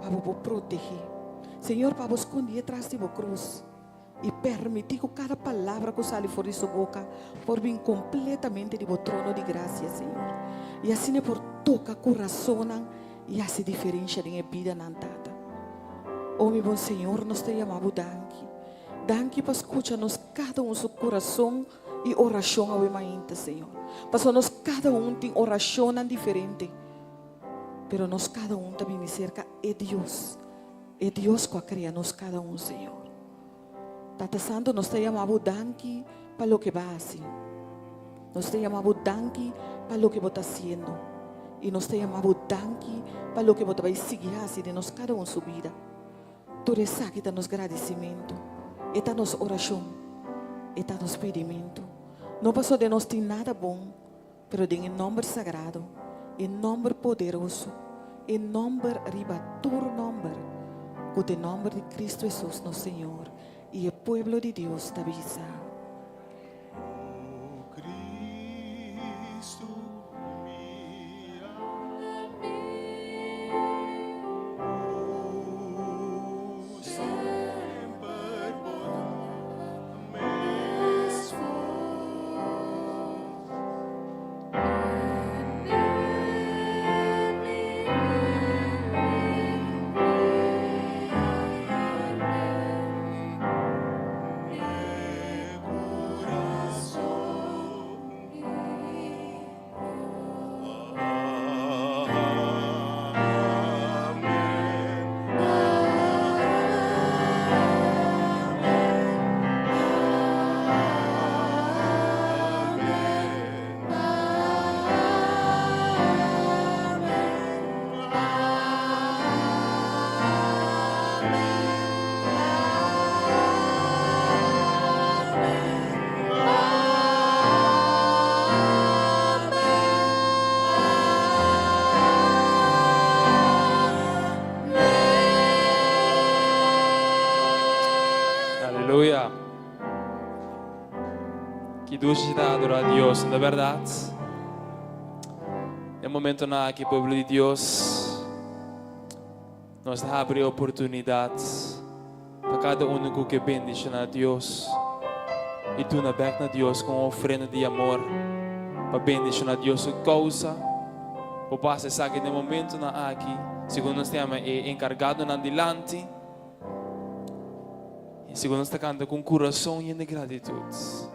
S6: para por proteger. Senhor, para esconder atrás de sua cruz e permitir que cada palavra que sai fora de sua boca por vir completamente de seu trono de graça, Senhor. E assim é por tocar o coração e assim diferença em vida na tata. Oh, meu bom Senhor, nós te chamamos danke. Danke para escutar-nos cada seu coração e oração ao irmão, Senhor. Para nós cada tem oração diferente. Pero nós cada também me cerca é Deus. É Deus que cria nos cada Senhor. Tata Santo, nós te chamamos danke para o que vai assim. Nós te chamamos danke para o que você está fazendo. E nós te chamamos danke para o que você vai seguir assim de nós cada sua vida. Tu reza que está nos agradecimento. Está nos oração. Está nos pedimento. Não passou de nós tem nada bom, pero em nome sagrado, em nome poderoso, em nome ribatur nome, com o nome de Cristo Jesus, nosso Senhor, e o povo de Deus te avisa.
S3: Oh, Cristo me oh, sempre
S4: Aleluya. Que dulce adorar a Dios, de verdad. É momento na que o povo de Deus nos abre oportunidades para cada único que bendice a Deus e tu na back na Deus com ofrenda de amor para bendice a Deus sua causa. Para passar sabe no momento na aqui, segundo nós temos encargado na dilante. E segundo nós canta com coração e de gratitude.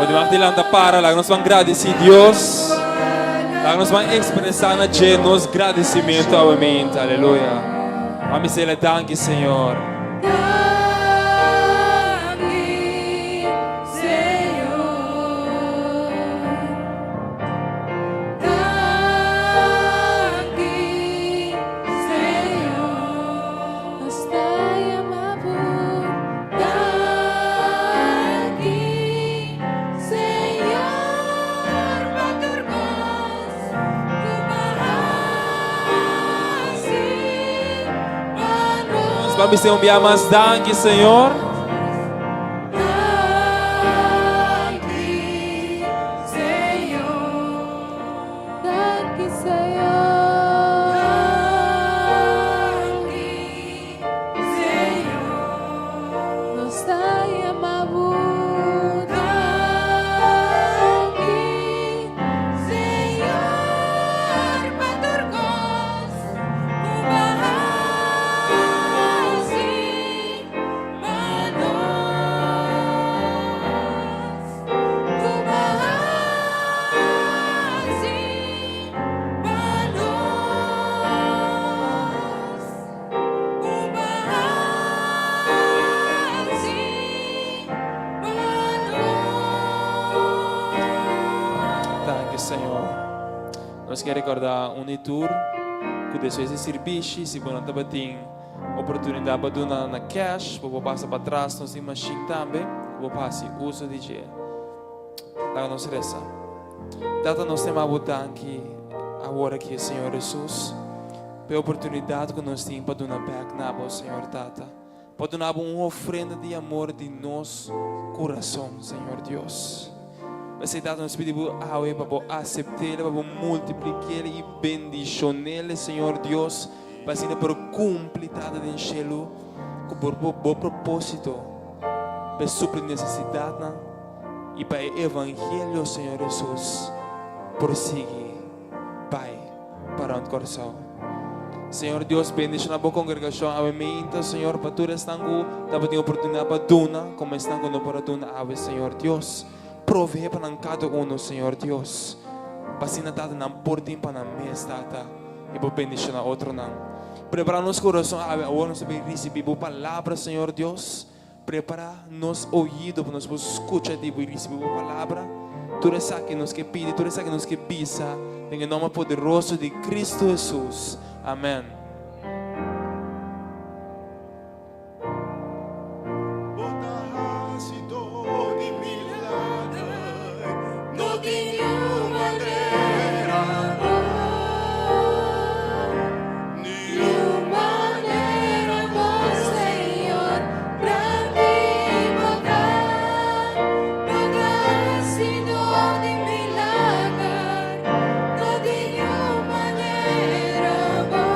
S4: Podemos dilanta para lá, nós vamos agradecer a Deus. Lá nós vamos expressar na gente nosso agradecimento ao mente. Aleluia. Vamos dizer danke, Senhor. Vamos enviar mais danke, Senhor. que, Senhor, nós queremos recordar Unitur, que desses serviços, se não estava tendo oportunidade para doar na cash, para passar para trás, nós temos machine também, para passar uso de dinheiro. Lá nós reza. Data nós temos a botar aqui, agora que Senhor Jesus, pela oportunidade que nós temos para doar back na Senhor Tata, para doar uma oferenda de amor de nosso coração, Senhor Deus. Mas se data nós pedimos para aceitar, para multiplicar e bendicionar, Senhor Deus, para ser por completada de enchê-lo com bom propósito, para suprir necessidade e para o Evangelho, Senhor Jesus, prosseguir, Pai, para o coração. Senhor Deus, bendice na boa congregação, amém, Senhor, para todos estão com a oportunidade para donar, como estão com a oportunidade, Senhor Deus. Provee para cada um, Senhor Deus. Para se natar na porta para na mesa, e para bendizer na outra não. Prepara nosso coração, agora nós vamos receber a palavra, Senhor Deus. Prepara nosso ouvido para nós escutar e receber a palavra. Tudo isso que nos que pede, tudo isso que nos que pisa, em nome poderoso de Cristo Jesus. Amém.
S3: No tenho maneira,
S5: Maneira bom, Senhor, pra me pagar. Pagaste dor de milagre. Não tenho maneira boa.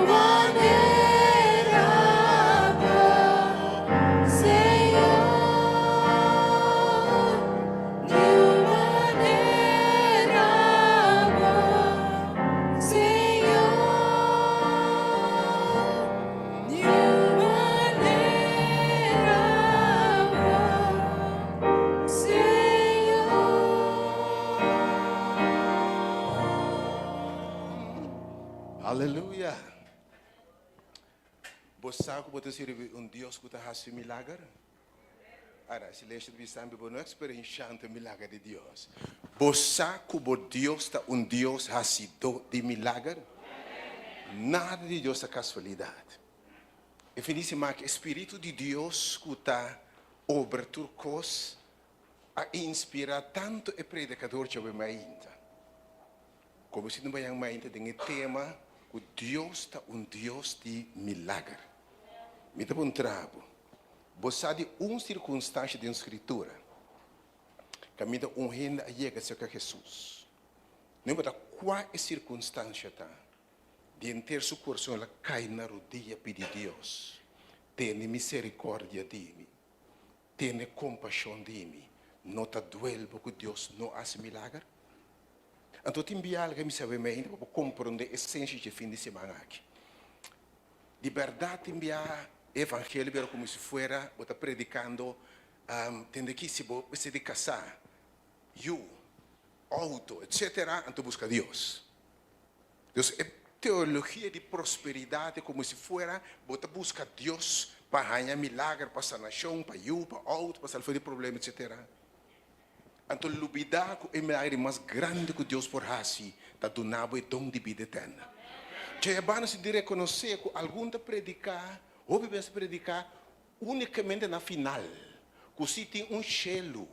S5: Maneira boa, Senhor.
S3: Aleluia. Você sabe que você serve Deus que faz milagre? Agora, se leste de Bíblia, você não experiencia o milagre de Deus. Você sabe que Deus é Deus que faz de milagre? Nada de Deus é casualidade. E finalmente, o Espírito de Deus que está obra turcos a inspirar tanto o predicador que eu me ainda. Como se não vai ainda tem o tema que Deus é Deus de milagre. Me dá um trabo. Você sabe uma circunstância da Escritura que me dá reino a chegar a Jesus. Não importa qual é a circunstância está. De ter seu coração ela cai na rodilha pedir Deus. Tenha misericórdia de mim. Tenha compaixão de mim. Não te duele porque Deus não faz milagre. Então, tem algo que me sabe bem para compreender a essência de fim de semana aqui. De verdade, tem evangelho como se fosse, você predicando, tem que se de casar, auto, etc. Então, busca Deus. Deus é teologia de prosperidade como se fosse, você busca Deus para ganhar milagre, para sanação, para para auto, para salvar de problemas, etc. Então, lubida é o milagre mais grande que Deus por fazer, está donando o dom de vida eterna. Já é bom se reconhecer que algum de predicar, ou pensa predicar, unicamente na final. Que se tem gelo,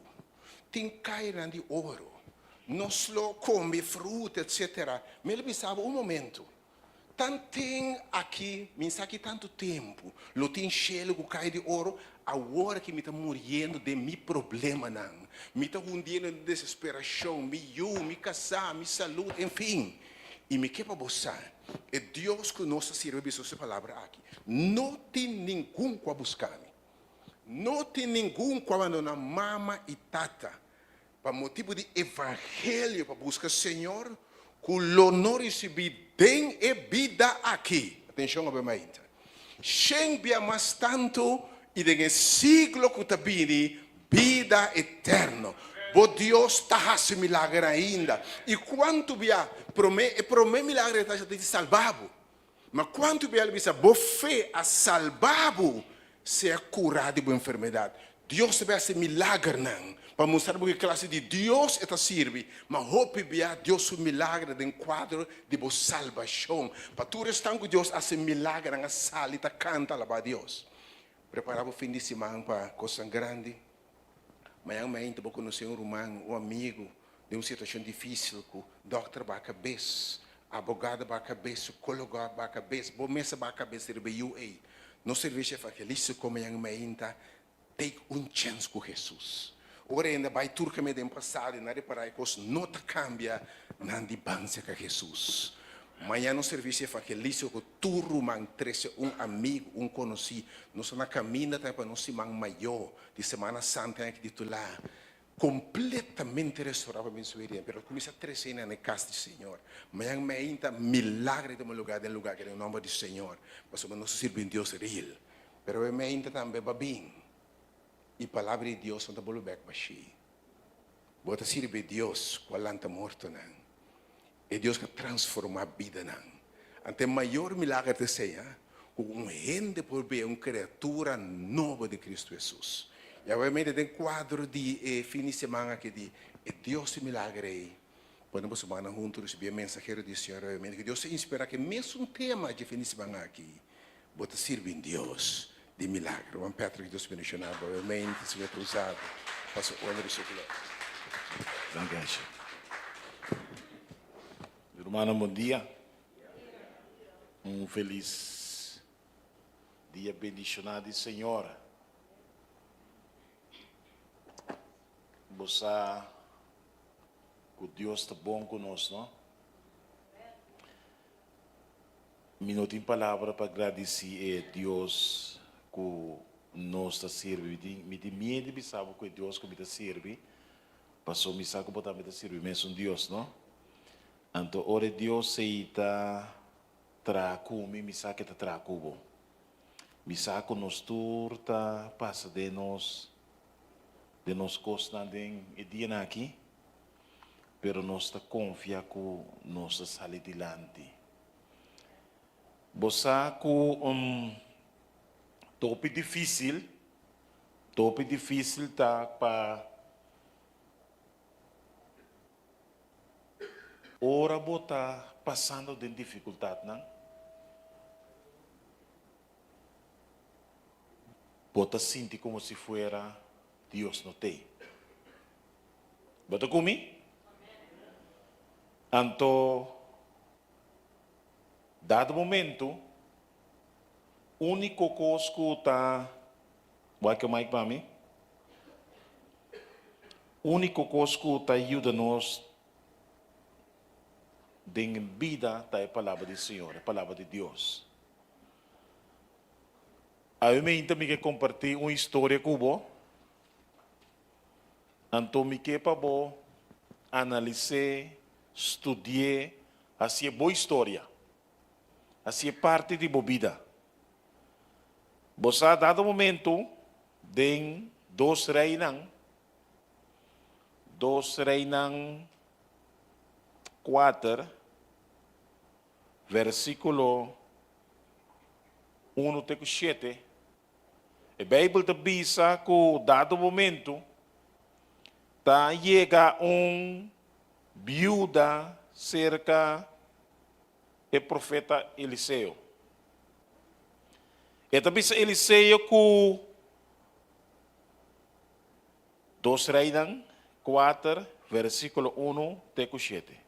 S3: tem caira de ouro, não só come fruta, etc. Mas ele pensava momento. Tanto tem aqui, me aqui tanto tempo, lo tem gelo que cai de ouro, agora que me está morrendo de meu problema, não. Me está hundendo em desesperação, me casar, me saúde, enfim. E me quer para você, é Deus que nos serve essa palavra aqui. Não tem ninguém que buscar-me. Não tem ninguém que abandonar mama e tata. Para motivo de evangelho, para buscar o Senhor, que o não recebi bem e vida aqui. Atenção, obviamente. Sem bia mais tanto, e de siglo que está vindo, vida eterna. Bo Deus está fazendo milagre ainda. E quanto via promete milagre está te salvado. Mas quanto via bisa bo fé a salvado ser curado de uma enfermidade. Deus vai fazer milagre não. Para mostrar que classe de Deus está serve, mas hope bia Deus o milagre de quadro de boa salvação. Para tu restar com Deus fazer milagre na sala e tá canta lá para Deus. Preparar o fim de semana para coisa grande. Amanhã ainda vou conhecer um irmão, um amigo de uma situação difícil, com doutor para a cabeça, advogado para a cabeça, colega para a cabeça, bom mesa para a cabeça de UA. No serviço evangelista como amanhã ainda take chance com Jesus. Ora ainda vai turca me dem passado na reparar que não te cambia na dibança com Jesus. Amanhã no serviço evangelista com tu rumang trece amigo, conhecido, nós na caminha para nós semana maior de Semana Santa que titular completamente restaurado em sua vida, pero começa a crescer na casa do Senhor. Amanhã me ainda milagre de um lugar que é o nome do Senhor, mas nós servimos Deus real. Pero me ainda também babim. E a palavra de Deus não está voltando para si. Bota servir Deus com a lanta morta não. É Deus que transforma a vida não. Ante maior milagre de seja, com gente por ver uma criatura nova de Cristo Jesus. E obviamente tem quadro de fim de semana que diz, é Deus milagre. Quando semana juntos receber mensageiro do Senhor, obviamente que Deus se inspira que mesmo um tema de fim de semana aqui, bota servir Deus de milagre. Juan Pedro, que Deus bendicionado, obviamente, se vai usado. Passo o ano do seu glória.
S7: Danke. Irmã, bom dia. Feliz dia bendicionado do Senhor. Você, que Deus está bom conosco, não? Minuto em palavra para agradecer a Deus que nos está servindo. Me de medo de saber que Deus que me está servindo. Passou me sabe que me está servindo mesmo Deus, não? Então, ora Deus se está trago me sabe que está trago. Me sabe que nos turta passa de nós costas e dia aqui, pero nós está confia que nós está sair adiante. Você que tope difícil tá para ora botar passando de dificuldade, não? Bota sentir como se fuera Deus não tem. Bota comigo? Então, dado momento, único coisa que está, vai que o mic para mim? Único coisa que está ajuda nós em vida está a palavra do Senhor, a palavra de Deus. Eu também quero compartilhar uma história com você. Então, me quer para você analisar, estudar, assim é boa história. Assim é parte de boa vida. Você, a dado momento, tem dois reinas 4, versículo 1 até 7. A Bíblia diz que, dado momento, chega viúva cerca do profeta Eliseu. E também Eliseu que 2 Reis 4, versículo 1 até 7.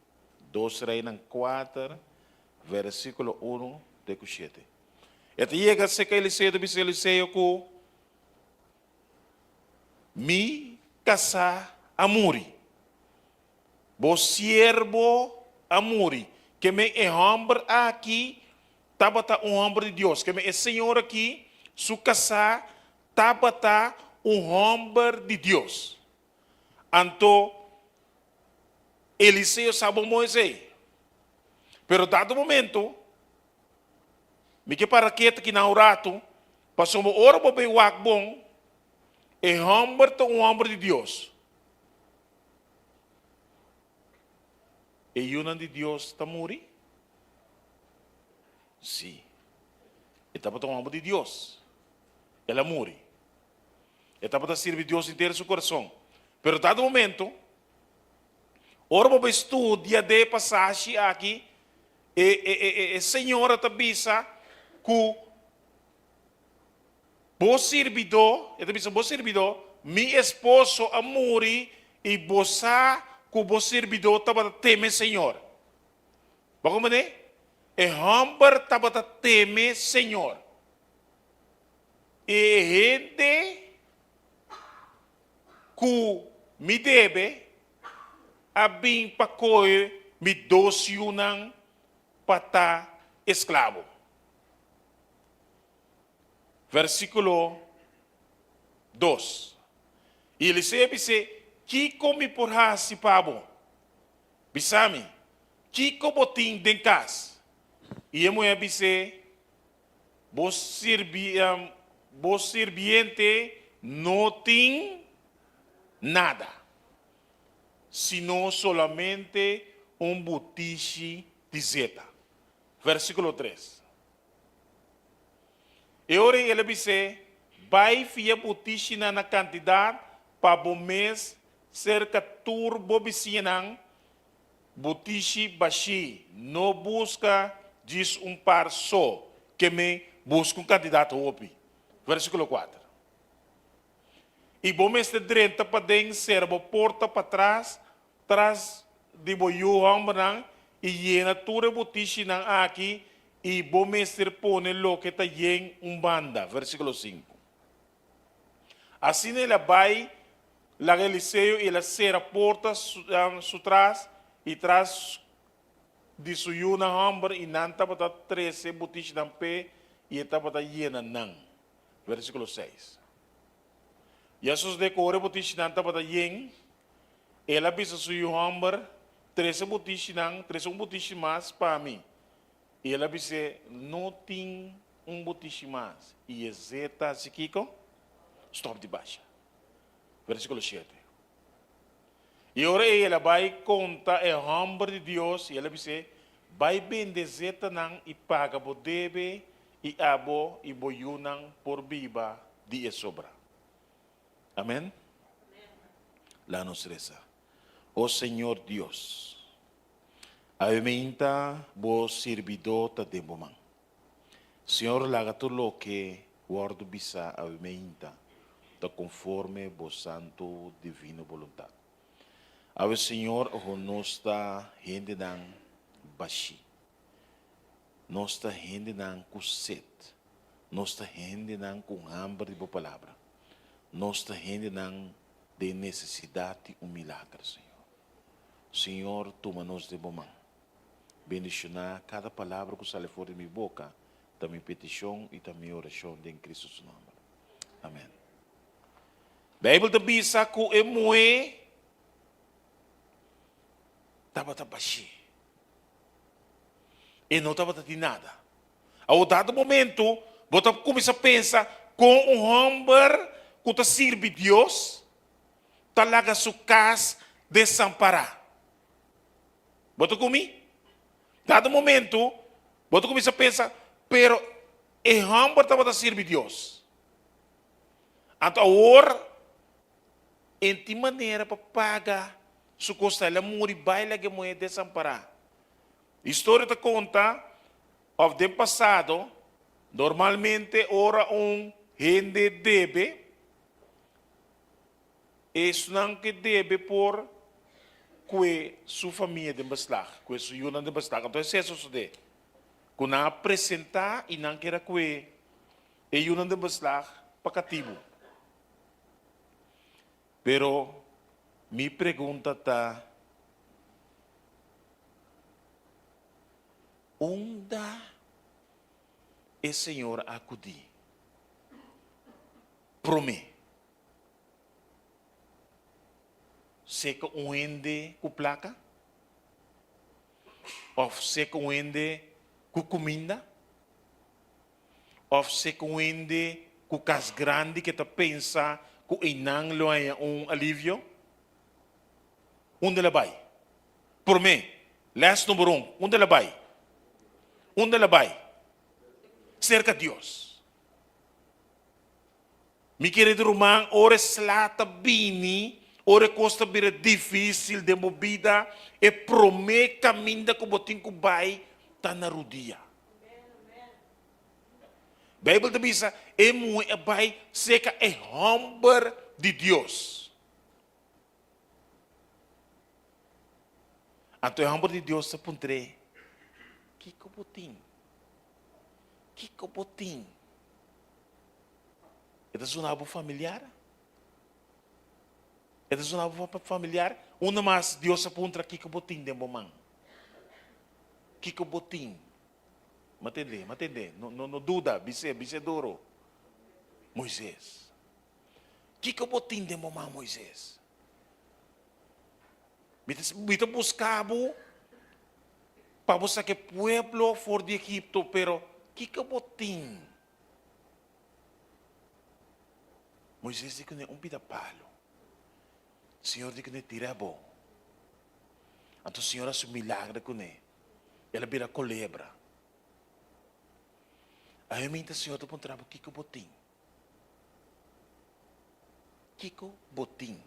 S7: 2 Reis 4, versículo 1 até 7. E chega cerca Eliseu que me casar amuri. Bo siervo amuri. Que me é homem aqui, tabata homem de Deus. Que me é Senhor aqui, su casar, tabata homem de Deus. Então, Eliseu sabe Moisés. Pero dado momento, me que para que na orato, passou uma hora para bem o bom, é homem de Deus. E o de Deus está morrendo? Sim. Ele estava tomando de Deus. Ela morre. Está para servir a Deus inteiro seu coração. Pero dado momento, ora vou estudar de passagem aqui, e senhora tabisa que bom servidor, mi esposo amori e bosa que bom servidor taba teme Senhor. Como né? E hambar taba teme Senhor. E gente que me deve abim pacoy mi dos yunang pata esclavo. Versículo 2. E ele disse, Kiko mi porha si pabo. Bisami, Kiko botin den kas. E eu me disse, vos sirviente no tem nada, sino solamente butiche de zeta. Versículo 3. E ora ele disse, vai fia butiche na quantidade para o mês cerca turbo bicinang butiche baixi, não busca diz par só, que me busca candidato opi. Versículo 4. E bom mês de 30 para dentro, servo porta para trás de boiu hambrang, e llena tura butiche nang aqui, e bom mês de pone lo que está yen banda. Versículo 5. Assim ele vai, lá Eliseu, ele será porta su trás, e traz de suyo na hambre, e nanta para 13 butiche nang pé, e está para llena nang. Versículo 6. Jesus decore butiche nanta para yen, ela bisa suyo hambre, 13 butiche nang, 13 butiche mais para mim. E ela disse, não tem butiche mais. E zeta sikiko, stop de baixa. Versículo 7. E ora ela vai contar o hambre de Deus, e ela disse, vai bendizer nang e paga o debe, e abo e boyunang por viva de sobra. Amém? Lá nos reza. Oh Senhor Deus, aumenta vos servidor ta demomang. Senhor, lagato lo que guardo bisa aumenta ta conforme vos santo divino voluntad. Ave Senhor, o nosta gente nang bashi. Nosta gente nang kuset. Nosta gente nang com hambre de palavra. Nosta gente nang de necessidade milagre, Senhor. Senhor, toma-nos de bom. Bendicionar cada palavra que sale fora de minha boca, da minha petição e da minha oração em Cristo seu nome. Amém. Bíblia te bisa que é moe estava baixi. E não estava de nada. Ao dado momento, você começa a pensar com homem que está servindo Deus, está lá sua casa desamparada. Você comigo? Dado momento, você começa a pensar, pero o homem estava servindo Deus. Então, agora, em que maneira para pagar sua costa, ela morre, baila que morre desamparada. A história te conta, ao tempo passado, normalmente, ora gente deve, isso não que deve por que sua família de beslag, que sua yuna de beslag. Então, isso é isso de. Quando apresentar e não queira que é yuna de beslag para cativo. Pero, minha pergunta está, onde o Senhor acudir? Promete. Seca ende com placa? Ou seca ende com comida? Ou seca ende com casa grande que tu pensa que inang lo é alívio? Onde ela vai? Promete. Last número 1. Onde ela vai? Onde ela vai? Cerca de Deus. Mi querido irmão, ora slata bini, ora costa bira difícil de movida, e promete caminho que botin que vai tá na rodia. Bíblia te diz, é muito vai seca é humber de Deus. Então é humber de Deus se puntre. Que botin? Que botin? É um abo familiar? É um abo familiar? Uma mais Deus se puntra que botin de momento. Que botin? Matende, não duda, bise duro. Moisés. Que botin de momento, Moisés? Mita buscabo para buscar que pueblo for de Egipto, pero que botin? Moisés disse que não é palo. O Senhor disse que não tira bom. Então o Senhor faz um milagre com ele. Ela vira culebra. Aí o Senhor te encontrava Kiko Botim. Kiko Botim.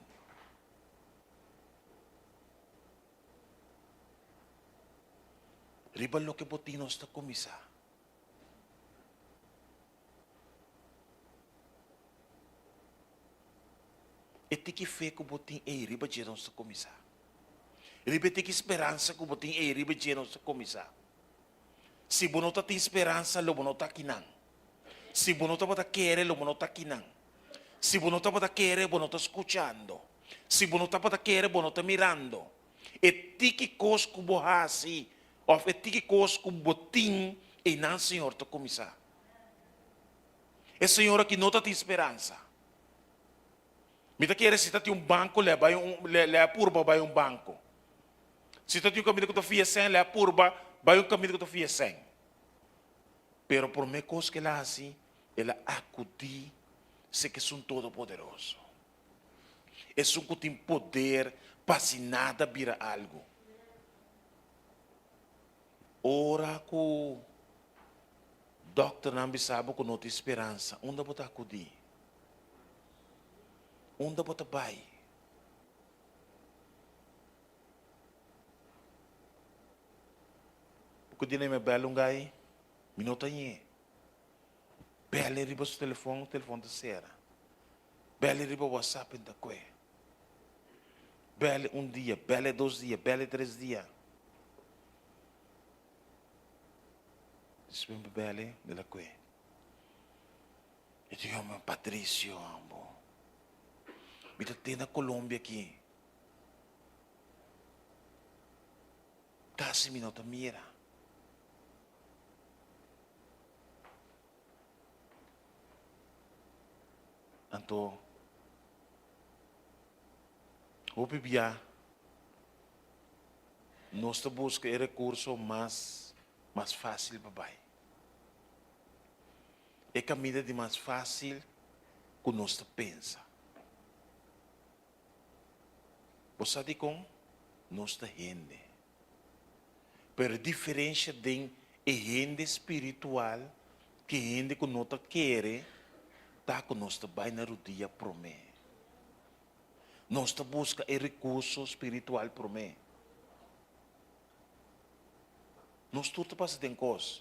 S7: Riba lo que Botim nós está começar. E tem que fé que o Botim é riba de nós está começar. Riba tem que esperança que o Botim é riba de nós está começar. Se você não tem esperança, você não está aqui. Se você não está querendo, você não está aqui. Se você não está querendo, você não está escutando. Se você não está querendo, você não está mirando. E tem que coisa que você faz, ou é tem que coisa que você tem, e não, Senhor, está começar. É Senhor que não tem esperança. Me está querendo, se está tem banco, leva purba, vai banco. Se está tem caminho que tu fia sem, leva purba, vai caminho que tu fia sem. Pero por me coisa que ela assim, ela acudir, se que são todo poderoso. É um que tem poder para se nada vira algo. Ora que o doctor não sabe que não tem esperança, onde você acudir? Onde você vai? Porque não é belo gai, minuto aí. Belo riba o telefone da cera. Belo riba o WhatsApp da coe. Belo dia, belo 2 dias, belo 3 dias. Isso é belo de la coe. Eu digo, meu Patrício, amor. Me tem na Colômbia aqui. Casi minuto mira. Então, o bibia, nós buscamos o recurso mais fácil, papai. É caminho de mais fácil que nós pensa. Você sabe como? Nós gente. Pero a diferença de gente espiritual, que gente que não quer, está que nós vai na rodia para mim. Nós busca o recurso espiritual para mim. Nós tudo passa de coisa.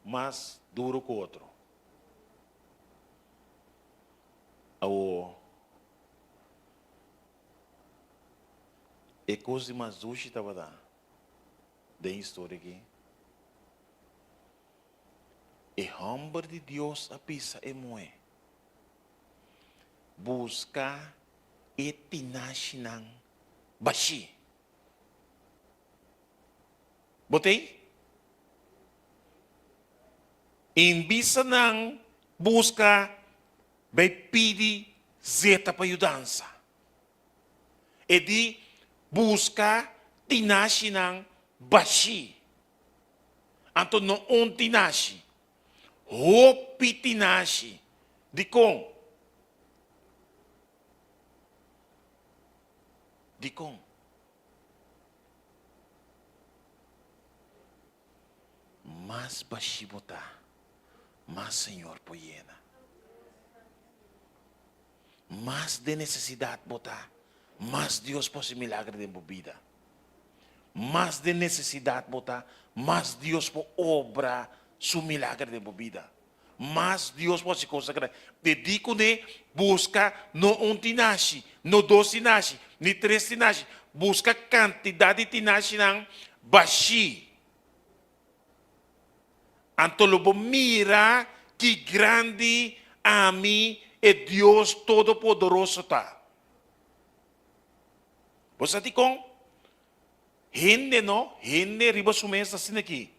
S7: Mais duro que o outro. É coisa mais dura que estava dando. Tem história aqui. E hambre de Deus a pisa é moe. Buscar e tinashinang bashi. Botei? Imbisa nang busca vai pedir zeta para ajudança. E de busca tinashinang bashi. Anto não tinashi. Hopi tinashi. De com? De com? Mas bashi botar. más Señor por llena. Más de necesidad botar, más Dios por su milagre de vida. Más de necesidad botar, más Dios por obra su milagre de vida. Más Dios por su cosa grande. Dedico de busca no un tinashi, no dos tinashi, ni tres tinashi. Busca cantidad de tinashi nang bashi. Anto lobo mira que grande a mim é Deus Todo-Poderoso tá. Você te com gente não, gente riba sumesa assim aqui.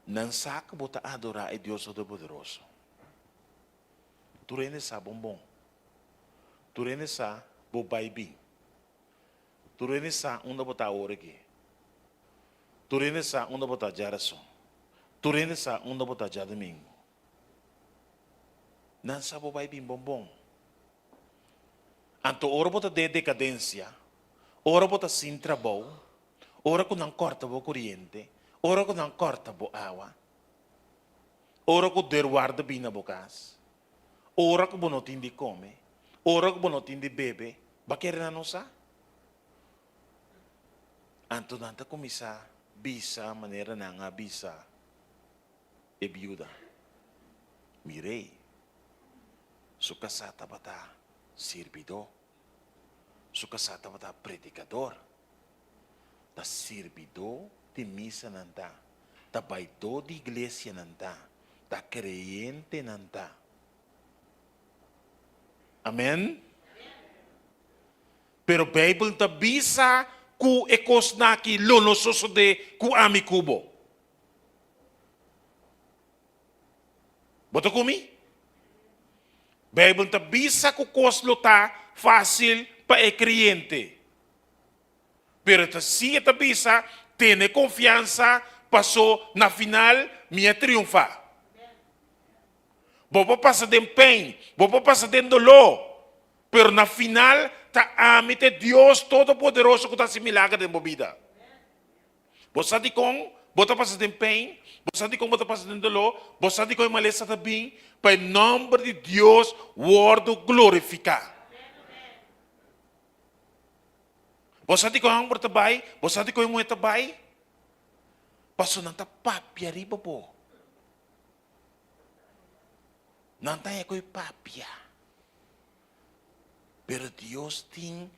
S7: Não saca bota adorar é Deus Todo-Poderoso. Tu rende sa bombom. Tu rende sa bobai bim. Tu rende sa onda bota ora aqui. Tu rende sa onda bota jarason. Tu rende sa onda bota jadomingo. Não sa bobai bim bombom. Anto ora bota de decadência, ora bota sem trabalho, ora que não corta bo corrente, ora que não corta bo água, ora que der guarda bem na bocas, ora que bo não tem de comer, ora que bo não tem de beber, ba querer na nossa? Anto nanta começar bisa maneira nanga bisa e viúva. Mirei, su casata bata servidor, su casata bata predicador, da servidor de missa nanta, da baidor de igreja nanta, da creyente nanta. Amém? Pero Bible ta bisa ku ekos naki lono soso de ku ami kubo. Boto kumi? Bible ta bisa ku koslo ta fácil pa e cliente. Pero ta si ta bisa tiene confianza passou na final minha triunfa. Bobo passa de empenho, bobo passa de dolor, pero na final ta amite Deus Todo-Poderoso que ta se milagre de movida. Você de com, bota passa de empenho, você de com bota passa de dolor, você de com maleza também, para o nome de Deus word glorificar. Você de com ang bertabay, você de com mo etabay, passo nanta papia riba po. Nanta é coi papia. Pero Deus tem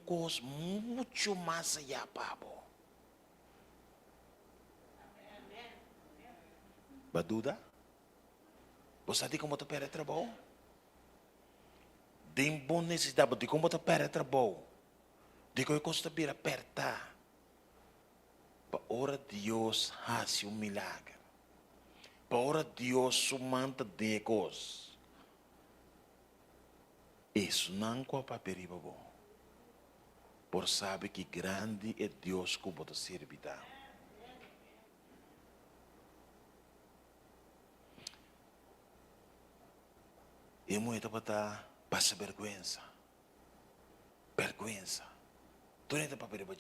S7: coisa muito mais allá, pabo. Baduda? Você tem como te perde trabalho? Tem boa necessidade, de como te perde trabalho? De que custa vir apertar? Para ora Deus hace milagre. Para ora Deus sumanta de coisas. Isso não é para perigo bom. Por sabe que grande é Deus que pode servir. E muito para passar vergonha. Vergonha. Tu não tem para perigo.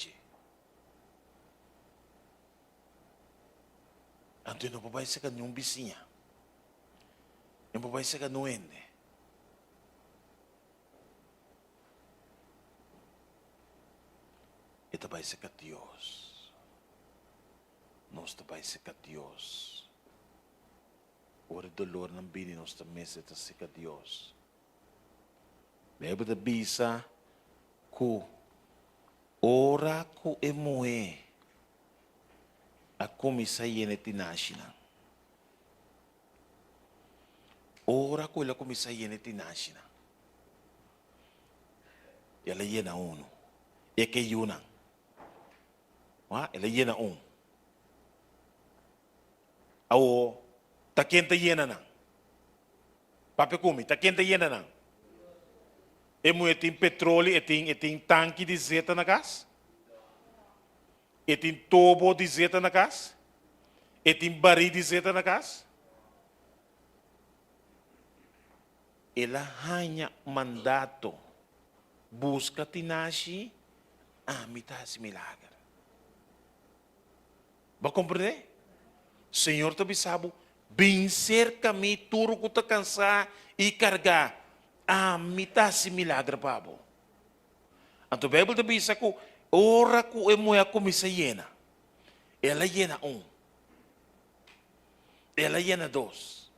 S7: Anto não pode ser que nenhum vizinha. Não pode ser que não ende. Ito vai ser que Deus. Nós vai ser que Deus. Ora dolor ng bini nós também ser que Deus. Bebe da bisa ku ora ku emoe a komisa yene tinashina. Ora ku la komisa yene tinashina. Ela yena uno. E que yuna. Ela yena um. Ao ta quente yena na. Pape kumi, ta quente yena na. E mo tem petróleo, e tem tanque de zeta na casa. E tem tubo de zeta na casa. E tem baril de zeta na casa. Ela ganha mandato. Busca tinashi, amita si milagre. Va compreender? Senhor te bisabo, vencer kami, turo ko ta cansar e cargar. Ah, mita si milagre pabo. Anto Bible te bisa ko, ora ko e moya komisa llena. Ela llena ela llena 2,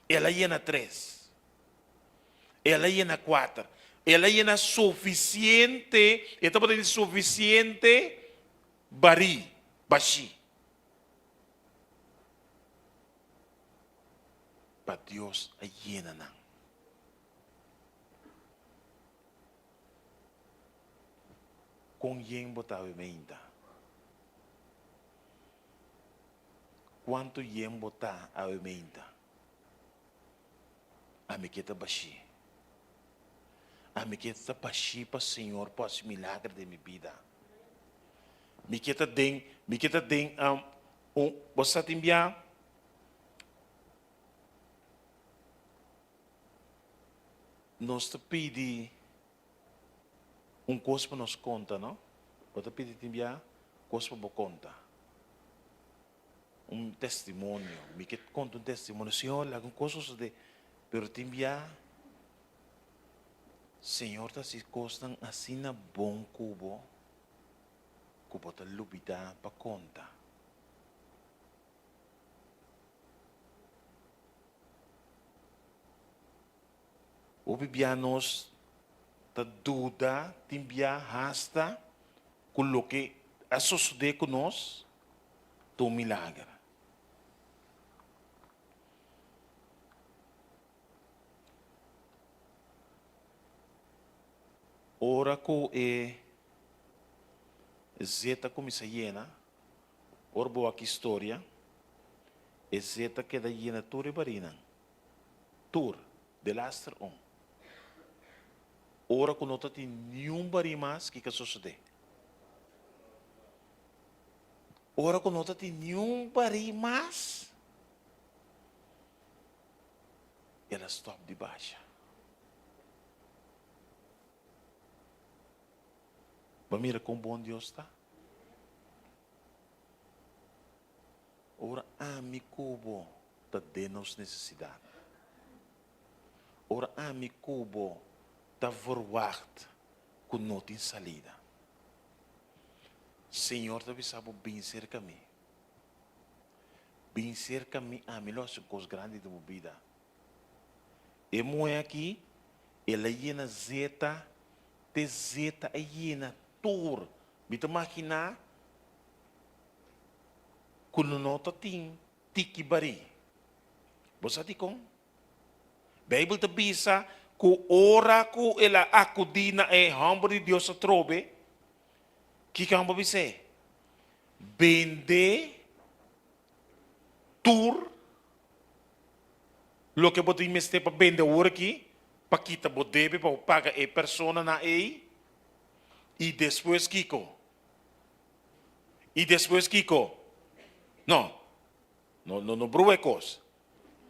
S7: ela llena 3, ela llena 4, ela llena suficiente, esta pode dizer suficiente, bashi. Para Deus a llena não. Com quem botar o meinta? Quanto yen botar a meinta? A me que baixi. A me que baixi para o Senhor, para o milagre de minha vida. Me que den, você te enviar nós te pedi coisa para nos conta, não? Você pedi te enviar coisa para conta. Testemunho, me que conta testemunho, Senhor, algumas coisas de, pero te enviar, Senhor, tá se costam assim na bom cubo te lubida para conta. O bibianos ta duda, te enviar hasta com o que a suceder com nós, do milagre. Ora ko zeta começa llena, ora boa aqui história, zeta queda llena tur e barina, tur de lastre Ora ko nota tem nenhum bari mais que suceder. Ora ko nota tem nenhum bari mais, ela stop de baixa. Mas mira como bom Deus está. Ora, mi cubo está dando necessidade. Ora, mi cubo está verwacht com não tem salida. Senhor, deve saber vencer caminho. Vencer caminho, me lo hace coisa grande de minha vida. E moe aqui, ela llena zeta, te zeta é llena tur. Bita máquina, quando nota tem tiki bari. Você ti com? Bible te bisa ku ora ku ela akudina e hambre Deus a trobe. Que campo bise? Vende tur lo que bote meste para vender ora aqui, para kita bodebe para pagar a persona na ei. E depois Kiko. No bruecos.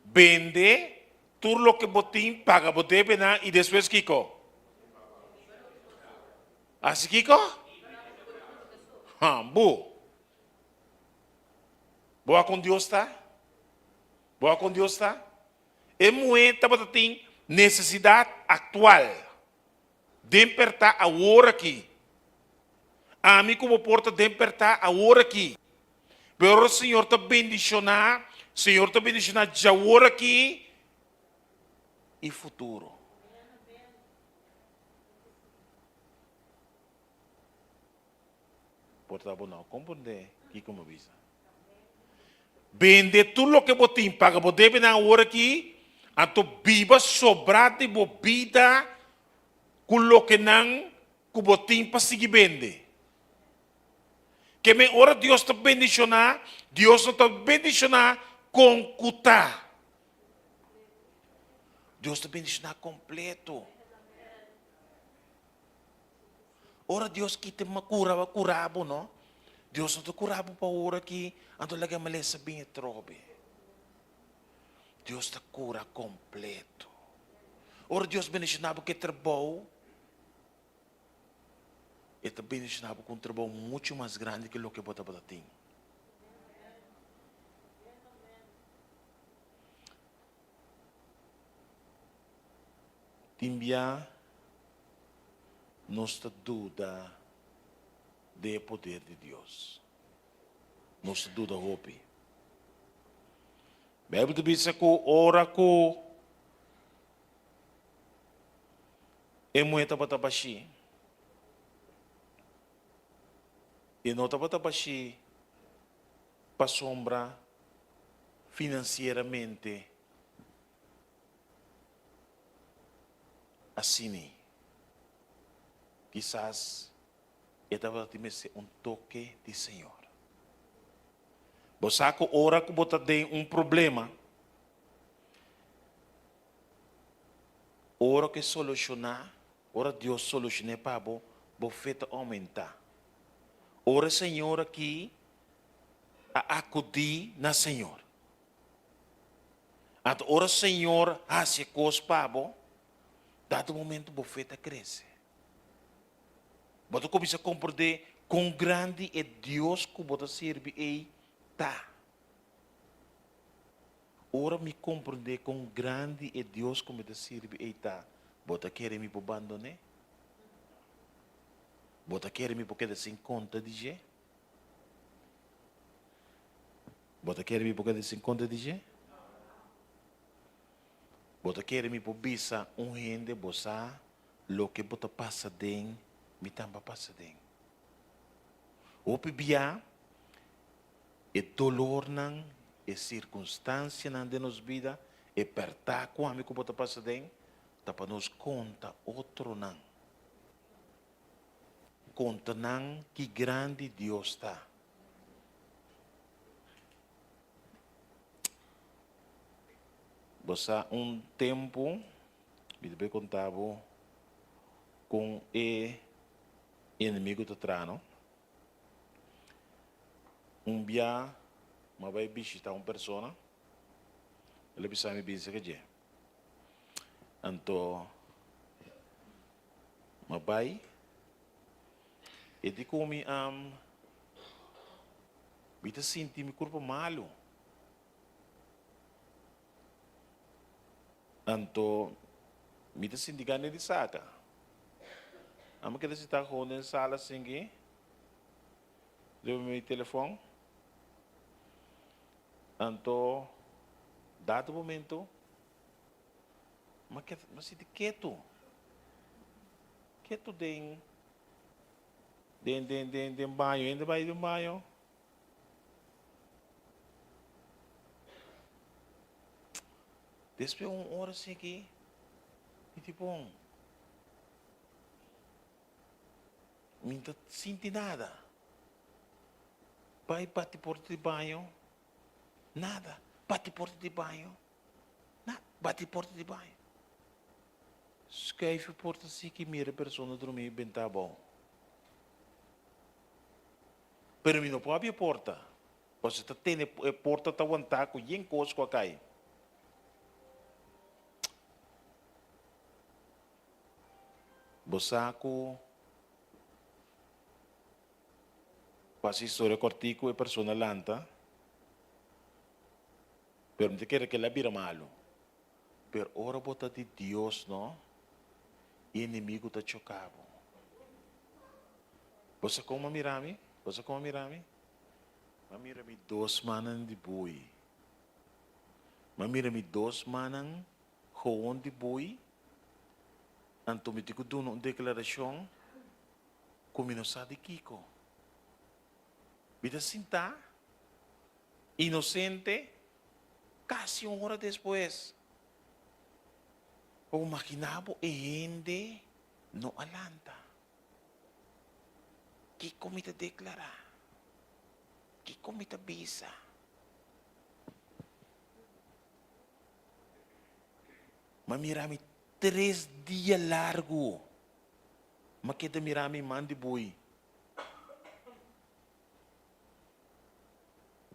S7: Vende tudo lo que botim, paga bodebe na e depois Kiko. Assim Kiko? Boa com Deus tá? Boa com Deus tá? É muito para ter necessidade atual. Despertar a hora aqui. A mim como porta despertar a hora aqui. Pero o Senhor te bendicionar, já hora aqui e futuro. Porta não, compreende que como visa. Vende tudo o que botim, paga bodebe na hora aqui, anto viva sobrar de bebida com o que não com botim para seguir vende. Que me ora Deus te bendicionar com cuta. Deus te bendicionar completo. Ora Deus que te curabo, não? Deus não te curabo para ora aqui, ando lagi malesa bem trobe. Deus te cura completo. Ora Deus bendicionar porque trabalho. E te bendicionar com um trabalho muito mais grande que o que você tem. Timbia nos duda do poder de Deus. Nos duda hope. Bíblia diz que ora que é muito para baixi. E não para baixi para sombra financeiramente assim. Quizás estava um toque de Senhor. Você que ora que você tem problema, ora que solucionar, ora Deus solucione para você aumentar. Ora Senhor aqui a acudir na Senhor. At ora Senhor hace coisas para você, dado momento você cresce. Você começa a compreender quão grande é Deus que você serve e tá. Ora me compreender quão grande é Deus que você serve e tá. Você quer me abandonar? Você quer me porque sem conta de G? Você quer me porque sem conta de G? Você quer me por bisa rende você lo que você passa dentro me também passa dentro. O pibia é dolor não é circunstância não de nos vida é pertar com a que você passa dentro tá para nos conta outro não. Conta não que grande Deus está. Você tempo me deve contar com o inimigo do trano. Dia, mas vai visitar uma pessoa. Ele precisa me dizer que é. Então, mas vai. E de como me sentir meu corpo malo. Então, me sentir ganho de saca. Amo que você está com a sala assim que deu meu telefone. Então, dado momento, mas se quieto dentro banho, ainda vai do banho. Depois uma hora assim aqui, e tipo, não senti nada. Vai bate porta de banho, nada. Bate porta de banho, nada. Bate porta de banho. Escreve porta assim que mira a pessoa dormir bem tá bom. Pero não pode abrir a porta. Você tem a porta tá aguentar com yen coisa com a cai. Bosaco passa história cortico e persona lanta. Pero não te quer que ela vira malo. Pero ora bota de Deus, não? E inimigo tá chocado. Você como mirami? Você como mirami? Mamirami 2 manan de boi. Mamirami 2 manan hoon de boi. Anto me digo uma declaração como não sabe Kiko. Vida sinta inocente quase uma hora depois. O maquinabo e ende no alanta. Kiko me te declara. Kiko me te bisa. Mamirami 3 dias largo. Makita mirami mandi boy.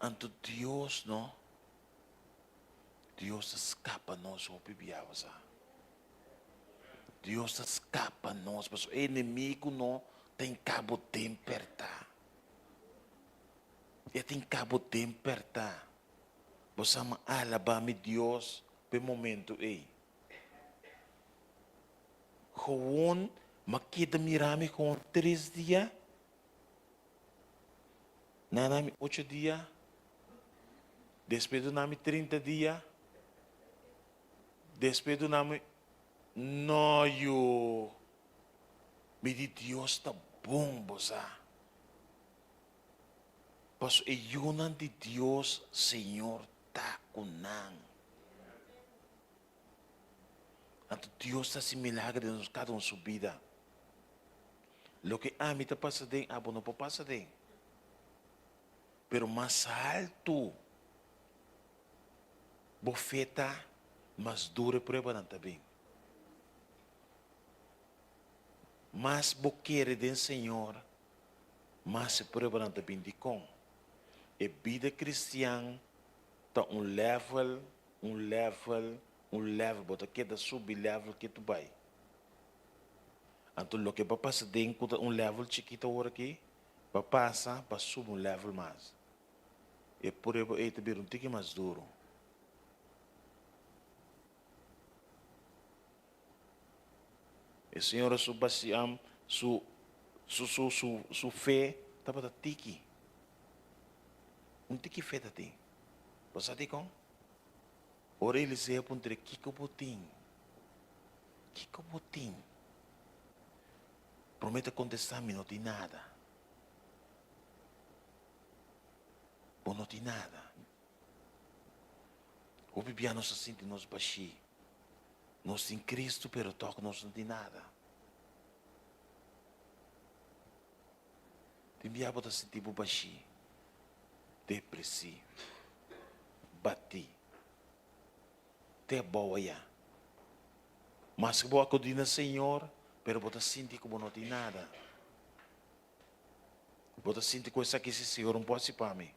S7: Anto Deus, no? Deus escapa nós o pibiawasa. Deus escapa nós, mas o inimigo não tem cabo temperta. E tem cabo temperta. Você ama alaba-me Deus, pe momento ei. Gewoon, makita mirami gewoon 3 dias. Nanami 8 dias. Después do nami 30 dias. Después do nami, no, yo. Me di Dios tá bom, bosa. Mas e yunan de Dios, Senhor, tá kunang. Anto Dios está sin milagre en cada uno su vida. Lo que a mí te pasa de, a vos no pasa de. Pero más alto, bofeta, más dura prueba también. Más boqueire del Señor, más se prueba también de con. E vida cristiana está level, bota queda sub-level que tu vai. Então, o que vai passar dentro de level chiquito agora aqui, vai passar para subir level mais. E por isso, é também tique mais duro. E Senhor, su fé, está para tique. Tique fé da ti. Você sabe como? Ora ele se apontou Kiko Botim. Promete contestar-me, não tem nada. Bom, não tem nada. O bebê não se sente nos baixi. Nós em Cristo, pero toca nós não tem nada. Tem biabo da sentir baixi. Depressivo. Bati. Te boa ya. Mas que boa acudina Senhor, pero bota sentir como não tem nada. Bota sentir coisa que esse Senhor não pode para mim.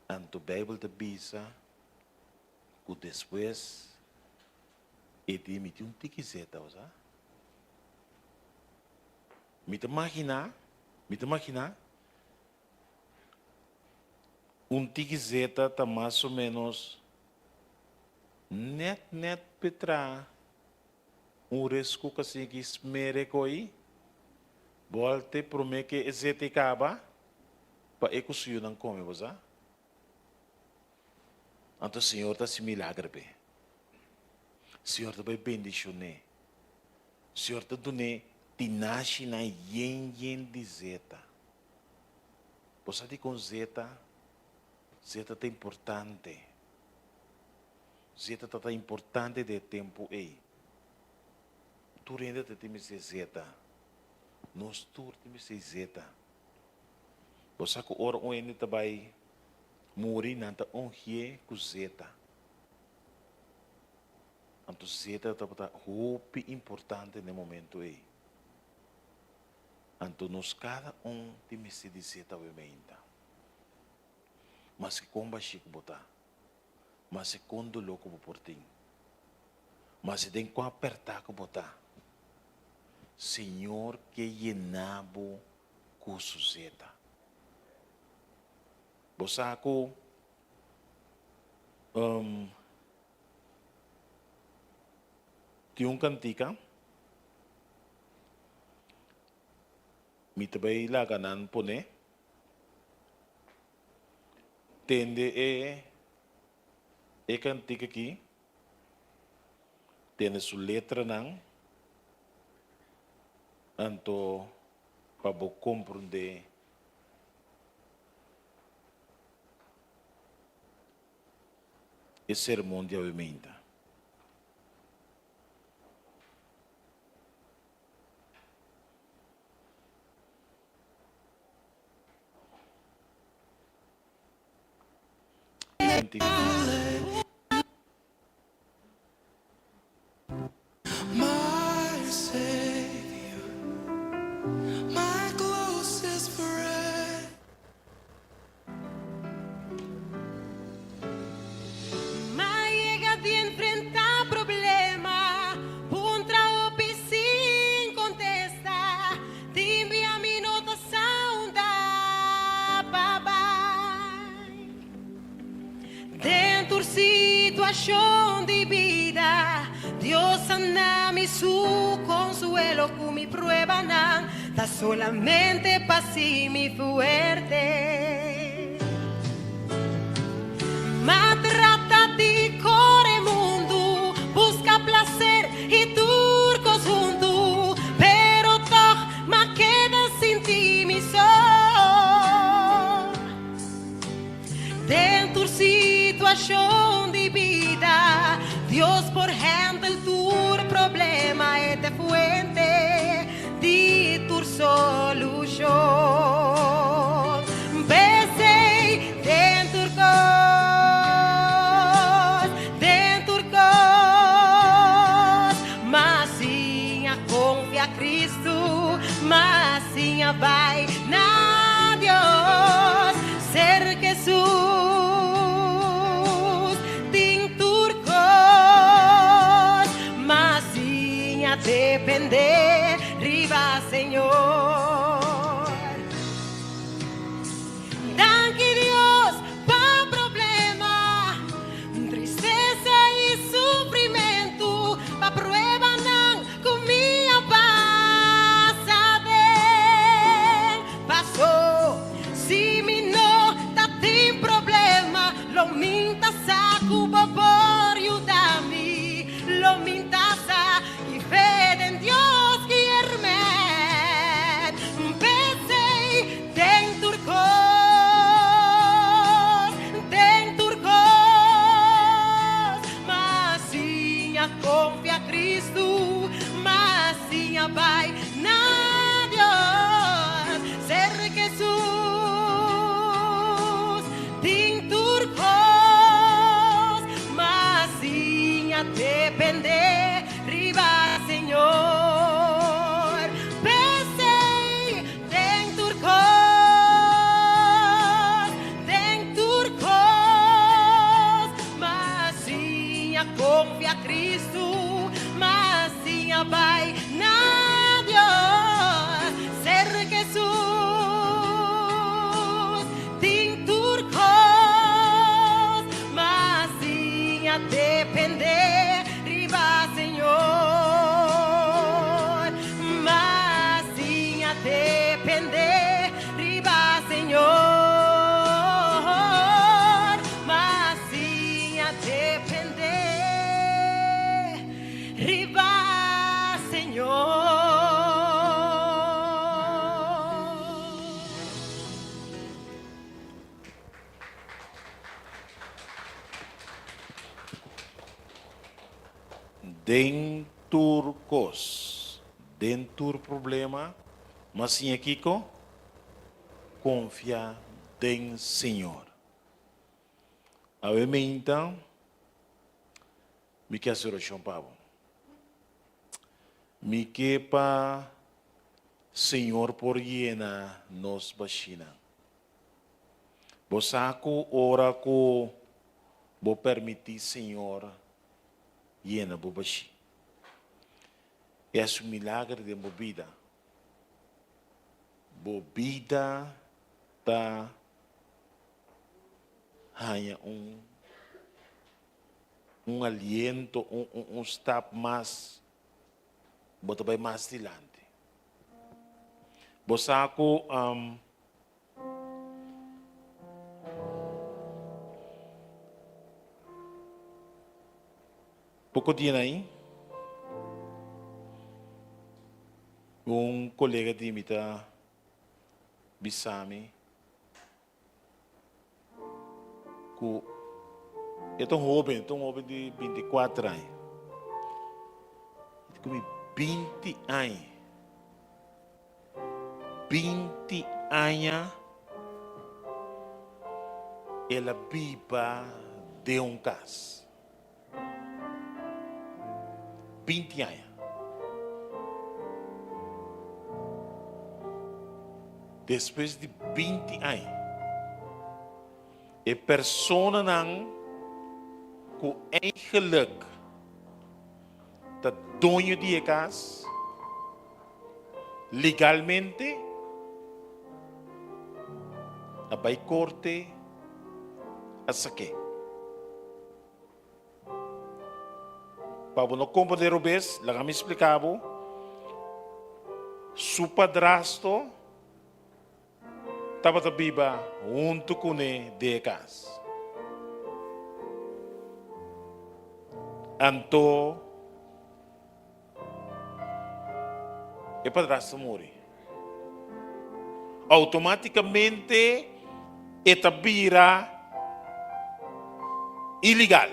S7: Anto Bíblia te bisa, que depois ele emite tiquizeta, osa? Me te imaginar, tiquizeta está mais ou menos net petra risco que assim que esmere coi volte promete que esse te acaba para ecosuyo não come você então o Senhor está se milagre be o Senhor está bem bendicionar o Senhor está dando tinashi na yen de zeta você diz com zeta é importante. Zeta está importante de tempo aí. Tu ainda tem que zeta. Nós tu temos que zeta. Você que ora o ene também morrer nanta onhie com zeta. Então zeta está muito importante no momento aí. Então nós cada temos que zeta obviamente. Mas que comba chico botar. Mas se quando louco por ti. Mas se tem que apertar que botar. Senhor que llenabo com suzeta. Bosaco tinha cantica. Me também lá ganan pone. Tende cantica aqui. Tem sua letra não. Então, para compreender esse sermão de avivamento.
S8: My Savior, my closest friend.
S5: Llega de enfrentar problema, contra o sin contesta, te envia mi notação da papai. Dentro si situación de vida, Dios sana mi su consuelo con mi prueba nan, da solamente paz y mi fuerte. Ma trata di core mundo, busca placer y turcos junto, pero toch ma queda sin ti mi sol. Dentro situación de vida, Dios por handle tu problema es de fuente de tu solución. Besei dentro mas sim a confia a Cristo, mas sim a vai na Deus, ser Jesus, tem turcos, mas sim a depender, riba Senhor. Danke Dios pa problema, tristeza e sofrimento, pa prueba não com minha passa bem. Passou, se me não tá tem problema, lo minta saco por ayudarme, lo minta sa e fé en Dios que hermet. Pensei tem turcos, mas sim a confia a Cristo, mas sim a vai na Deus, ser Jesus, tem turcos, mas sim a depender, riba Senhor. Pensei, tem turcos, mas sim a confia a Cristo, mas sim a vai na Deus, ser Jesus, tem turcos, mas sim a depender, riba Senhor, mas sim a depender, riba Senhor, mas sim a depender, riba Senhor.
S7: Dentur problema, mas sim aqui confia em Senhor. A então, me quer ser o chão pavo. Me quer para Senhor por llena nos bachina. Bosaco ora co bo permitir Senhor llena bo bashi. É um milagre de vida. Vida tá ganha aliento, step mais, bota vai mais adiante. Bosaco pouco dia aí, colega de mim tá bisami, que é tão jovem de 24 anos, com 20 anos, 20 anos, ela viva de caso, 20 anos. Depois de 20 anos, a pessoa não com eigenlijk está dono de casa legalmente, a vai corte a saque. para não compreender o bes, lá me explicava, su padrasto estava viva junto com ele de casa. Então, o padrasto morre. Automaticamente, esta vira ilegal.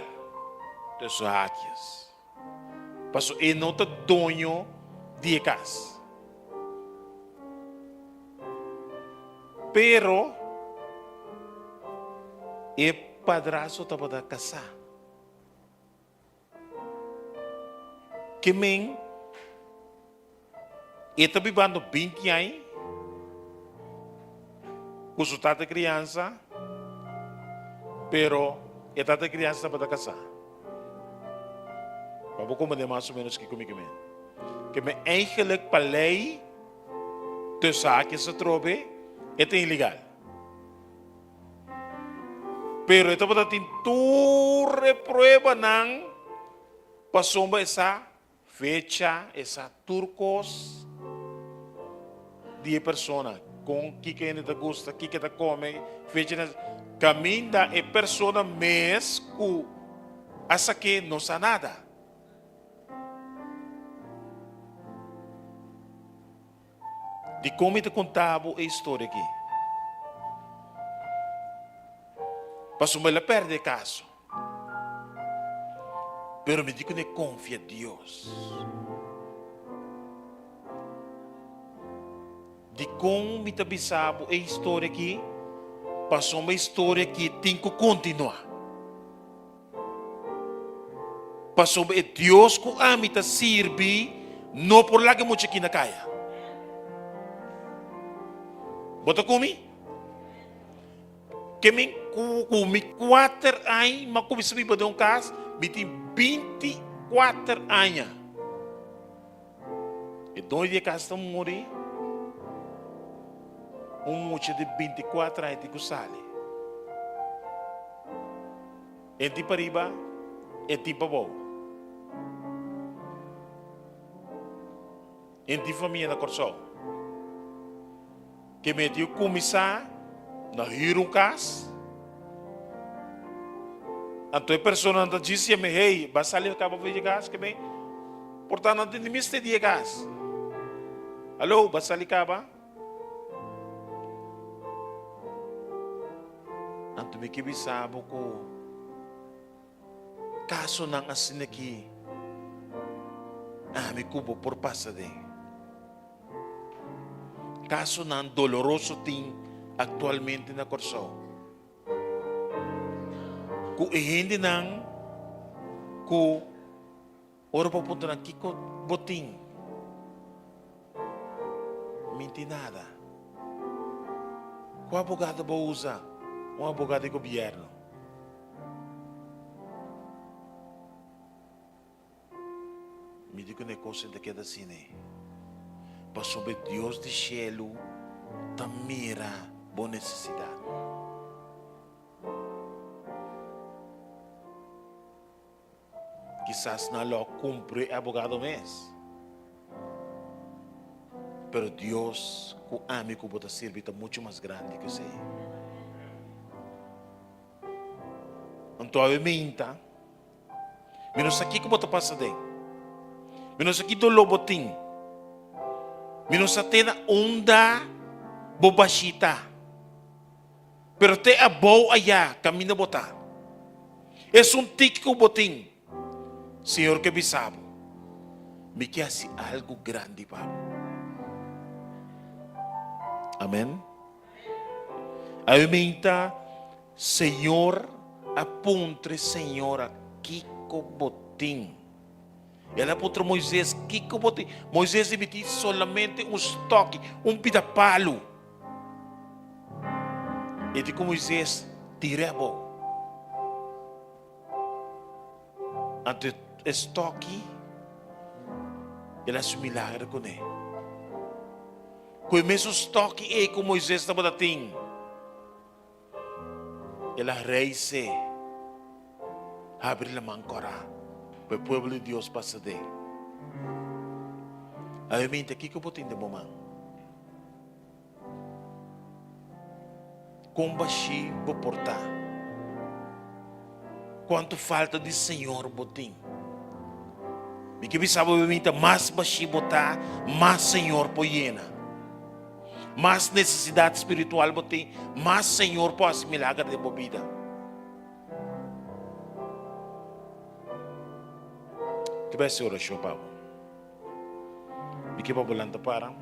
S7: Das hakias. Passo e não está dono de casa. Pero, o padrasto estava da casar. Que men, ele está vivendo 20 anos, com sua tata criança, pero a tata criança estava da casar. Para você compreender mais ou menos que comigo mesmo. Que me eigenlijk para lei, tussen que se trobe, é ilegal. Pero ito pa natin ture prueba ng pasomba esa fecha, esa turcos, 10 persona com que te gusta, que te come, fecha na caminha e persona mes ku asa que não sa nada. De como te contava a história aqui. Passou me la perde caso. Pero me digo que confia em Deus. De como me tabisabo a história aqui, passou uma história que tem que continuar. Passou é Deus que a mim serve, não por lá que muito aqui na caia. Bota comigo? Que me comi 4 anos, mas comecei a fazer um caso, me tem 24 anos. E 2 dias que estão morrer, moço de 24 anos que sale. É tipo arriba, é tipo bom. É tipo família na Corsol. Que me dio começar na hir casa. Então a pessoa não disse me hey, vai sair acaba de gas que bem. Portanto não tem miste de gas. Alô, vai sair acaba. Então me que bisabo ko caso nang assim aqui. Me cubo por passade. Caso não doloroso tem atualmente na Corsol. Kung hindi nang ku oro papunta ng kiko boting. Minti nada. Qual abogado ba usa? Um abogado de governo. Me digo negócio daqui da cine. Para sobre Deus de cielo, tamira boa necessidade. Quizás não lo cumpre abogado mês. Pero Deus, que ama que pode servir, é muito mais grande que você. Então, a minha, menos aqui que pode passar dentro. Menos aqui do lobotim. Menos até na onda bobachita. Pero te a boa allá, camina botar. É típico botim. Senhor que bisabo, me quer assim algo grande, Pablo. Amém? Aí me está, Senhor, aponte, Senhor, aqui com botim. Ela apontou Moisés, aqui com botim. Moisés emitiu solamente um estoque, um pidapalo. E de com Moisés, tire a boa. Ante estoque, ela fez um milagre com ele. Com o mesmo estoque e com Moisés estava dating. Ela reise, abre a mão cora, para el pueblo de Dios pasa de. Obviamente, aqui que eu botem de momento. Com baixi vou portar. Quanto falta de Senhor botim. Me que sabe obviamente mais baixi botar, mais Senhor poiena. Mais necessidade espiritual botim, mais Senhor pode milagre de bebida. Que vai ser oração, Pablo? E que vai voltar para?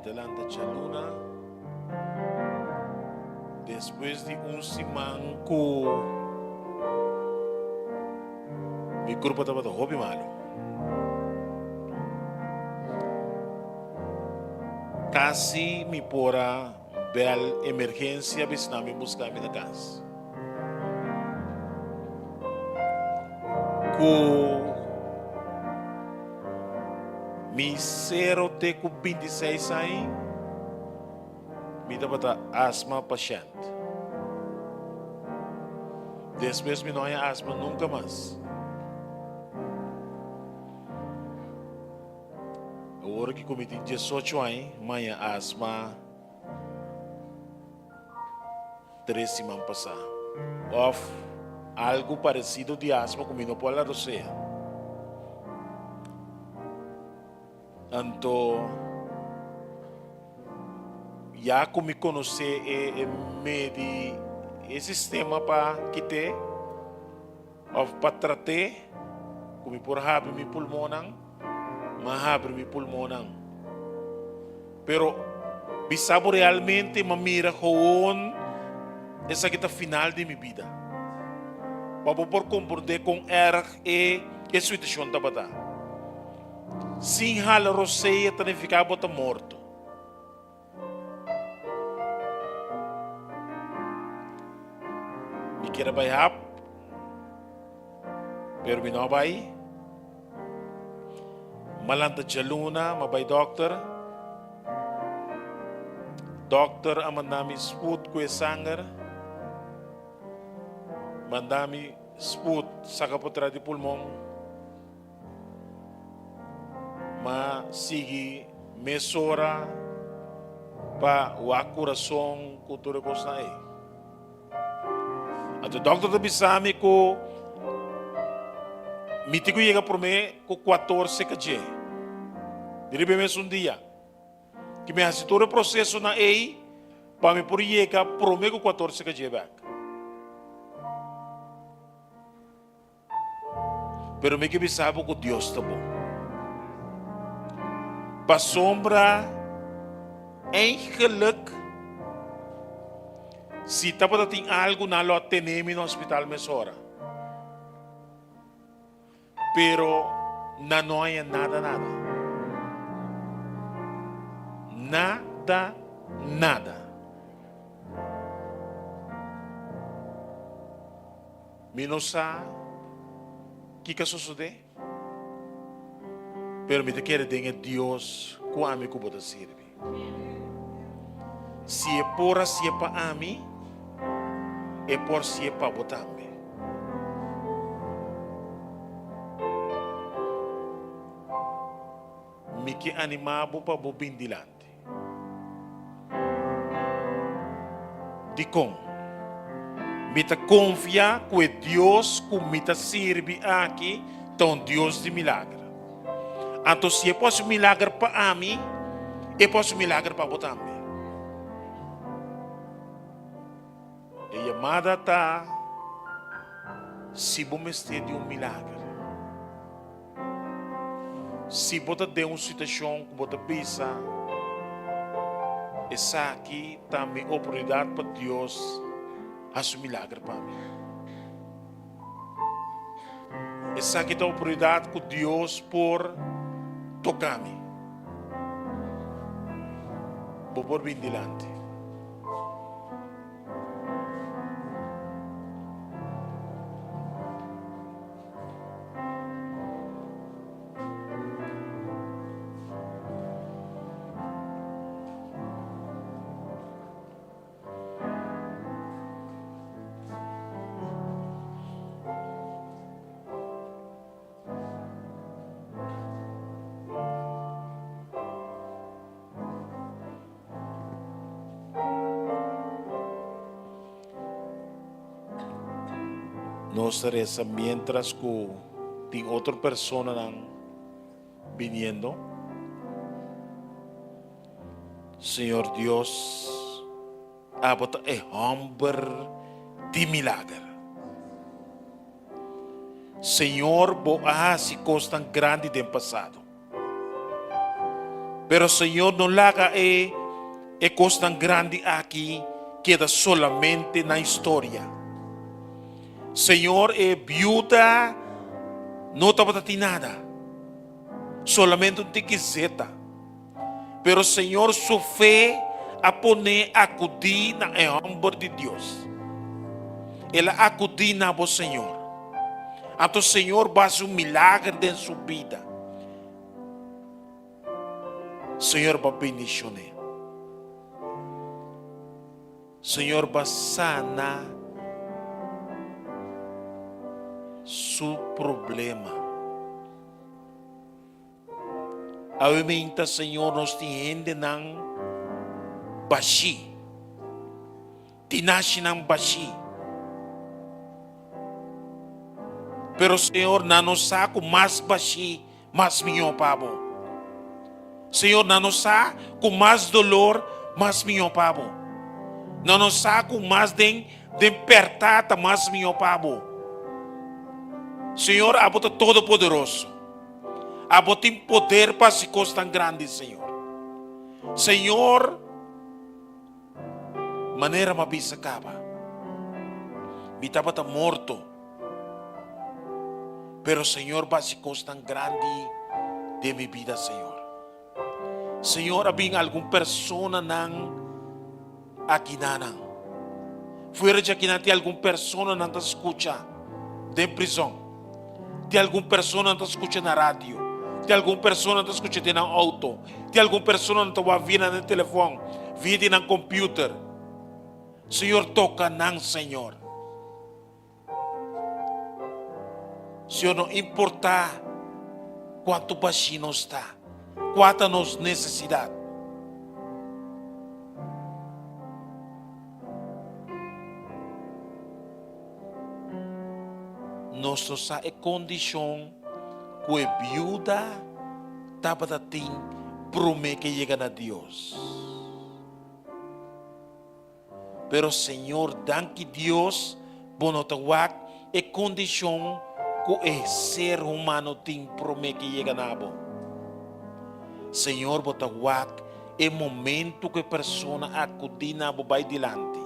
S7: Delante de Luna, después de semana mi grupo estaba de hobby malo. Casi me pora ver emergencia visna me buscar mi casa. Mi 26 anos, me dava asma paciente. Depois me não é asma nunca mais. Agora que cometi 18 anos, minha asma 3 semanas passadas. Ou algo parecido de asma como não pode rocear. Então, já como conhecer o sistema para que te, ou para tratar, como por abrir meu pulmão, mas abrir meu pulmão. Pero, bisabo realmente mamira com essa que é a final de minha vida. Para por compreender com e a situação da batalha. Sem hala roceia, também ficava bota morto. E que era vai rap, pero não vai. Malanta de luna, mas vai doctor. Doctor a mandar-me sput com sangue. Mandar-me sput, saca por trás de pulmão. Mas sigue mesora para o coração cultura costa aí. Até o doutor bisame que me tigo chega por mim com 14 kg. Diribe mesmo dia que me assistiu o processo na EI para me por chegar por mim com 14 kg back. Pero me que sabe que Dios está bom. Para sombra, eigenlijk, se tá para ter algo na lo atenemi no hospital mesora. Pero não há nada. Nada. Minosa, que sucede? Pero me te quer dizer Deus com a mim que pode servir. Se é por se é para a mim, é por se é para botar me. Me que animabo para bo bindilante. De como? Me te confia que Deus que me te serve aqui, então Deus de milagre. Então se eu posso milagre para mim, eu posso milagre para botar me. E a chamada está se vamos ter de milagre. Se você tem uma situação que você pensa, essa aqui está a minha oportunidade para Deus fazer um milagre para mim. Essa aqui está a oportunidade que Deus por tocar-me. Vou por bem delante. Nos reza mientras que tem outra pessoa viniendo. Senhor Deus, abota é homem de milagre. Senhor, boa se coisa tão grande do passado. Pero Senhor não laga é coisa tão grande aqui, queda solamente na história. Senhor, é viúva, não está para ter nada, solamente um tiquizeta. Pero Senhor, sua fé a poner acudir na homem de Deus. Ela acudir na voz Senhor. Então Senhor faz um milagre em sua vida. Senhor vai bendicionar. Senhor vai sanar su problema. Obviamente, Senhor, nos tiende nang bashi. Tinashi nang bashi. Pero, Senhor, na nos saco mais bashi, mais minho pabo. Senhor, na nos saco mais dolor, mais minho pabo. Na nos saco mais de pertata, mais minho pabo. Senhor, abota todo poderoso. Abota em poder para se coisa tão grande, Senhor. Senhor, maneira ma bisa acaba. Bitaba tá morto. Pero Senhor, para se coisa tão grande de minha vida, Senhor. Senhor, abing alguma persona nang aqui nanang. Fuera de aqui não tem alguma persona nang te escucha de prisão. Tem alguma pessoa que está escutando na rádio. Tem alguma pessoa que está escutando no auto. Tem alguma pessoa que está ouvindo no telefone. Vide no computer. Senhor, toca não, Senhor. Senhor, não importa quanto baixinho está. Quanta nos necessidade. Nossa condição que a viúva estava a ter promete que chega a Deus. Pero Senhor, danke Deus, bonotawak e condição que ser humano tem promete que llega nabo. Senhor, bota wak é momento que a pessoa acudir na vai dilante.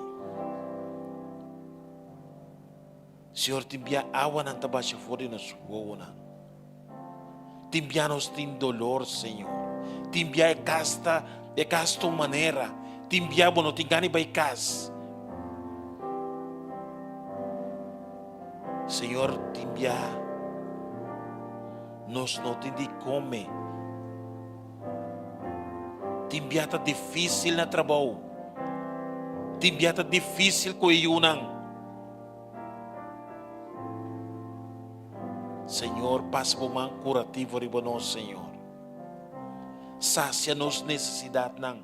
S7: Senhor, timbia água na tabaixa fora na sua. Timbia nos tem dolor, Senhor. Timbia é casta maneira. Timbia não tem gani vai cas. Senhor, timbia nos não tem de comer. Timbia tá difícil na trabalho. Timbia tá difícil com iunang. Senhor, passa por um curativo riba nós, Senhor. Sacia nos necessidade nang.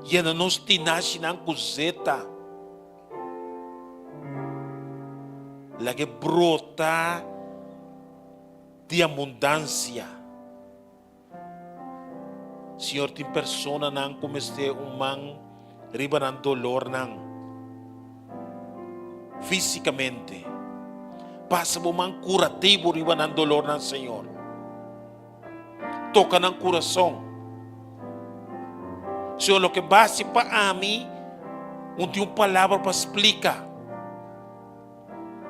S7: Yana nos tinasi nang coseta. Lagi brota de abundância. Senhor, tem persona nang como este man riba ng dolor nang. Fisicamente. Passa por um curativo riba ng dolor ng Senhor. Toca ng coração. Senhor, lo que base para mim, não tem uma palavra para explicar.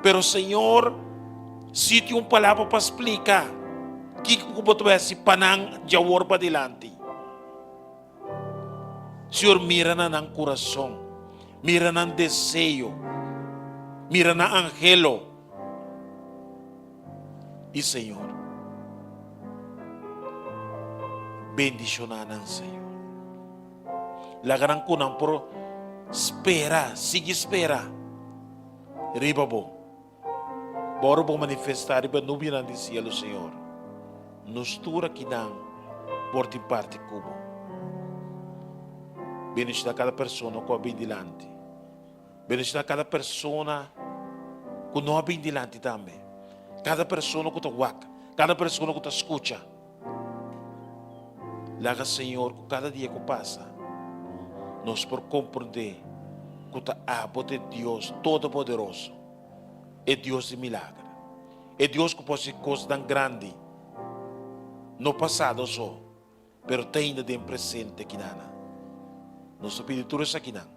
S7: Pero Senhor, se tem uma palavra para explicar, que tu vai se panang jawor para dilante. Senhor, mira na ng coração, mira ng desejo, mira na angelo. E Senhor, bendicionar ng Senhor. Lagaran ko ng por espera, sige espera. Riba bo. Boro bo manifestar riba nubia ng cielo, Senhor. Nos tura kinang por ti parte kubo. Bendicionar cada persona com a bem dilante. Bendicionar cada persona com não a bem dilante também. Cada pessoa que está waka, cada pessoa que está escuta. Laga, Senhor, que cada dia que passa, nós por compreender que está abo de Deus Todo-Poderoso. É Deus de milagre. É Deus que pode fazer coisas tão grandes. No passado só, mas tem ainda de presente aqui nana. Nosso pedido é aqui nana.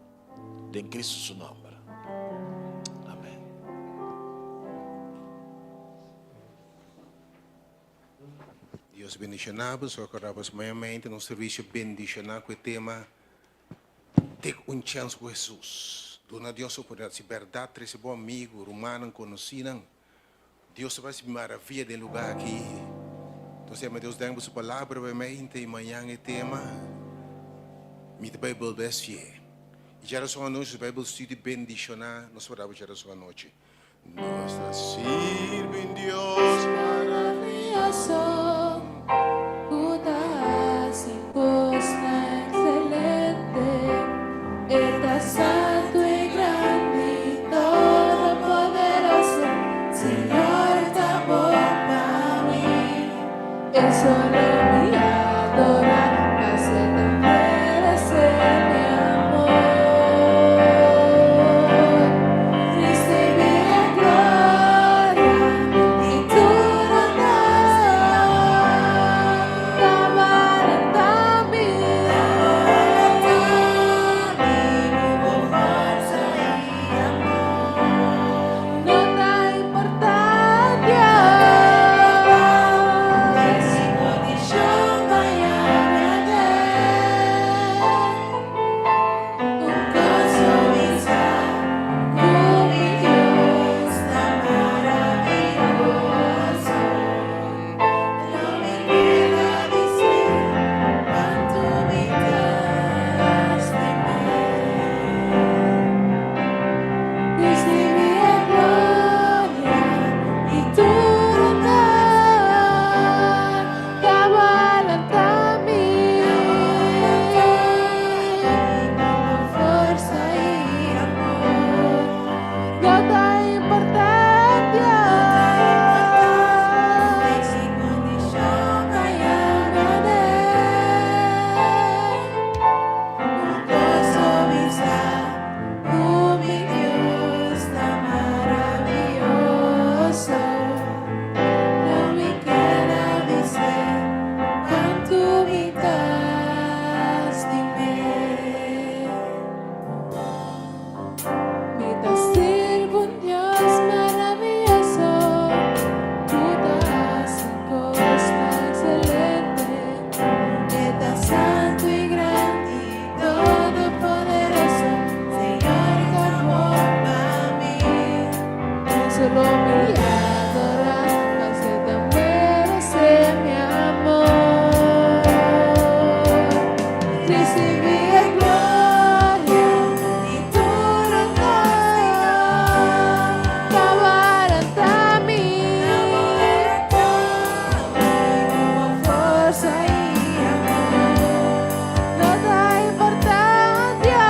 S7: Em Cristo seu nome.
S3: Deus bendicionamos, acordamos maiamente no serviço bendicionar com o tema ter chance com Jesus. Dona Deus oportunidade, se verdade, esse bom amigo, romano, conhecido. Deus vai se maravilha do lugar aqui. Então, Deus dá sua palavra para mim, e amanhã o tema, me da Bíblia best fiel. E já só a noite, a Bíblia estuda bendicionar, nós falamos já só a noite. Nossa, sirve em Deus
S1: Maravilloso. Santo y grande y todopoderoso, Señor, está para mí. Es solo mi adorar, hace merecer mi amor. Recibí la gloria y tu honor.
S2: recibí gloria y tu cavaranta mí como fuerza y amor. No da importancia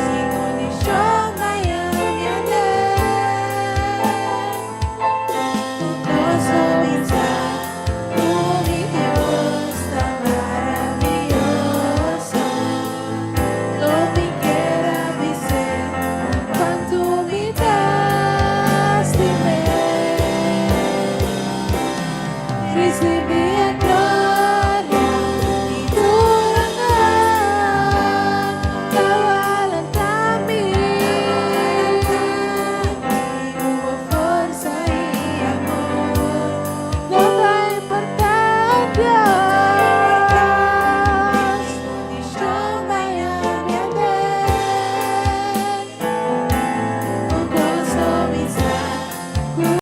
S2: si condición hay tu cosa vida, mi Dios tan maravilloso. No me quiera dizer quanto me das de mim. Recebi a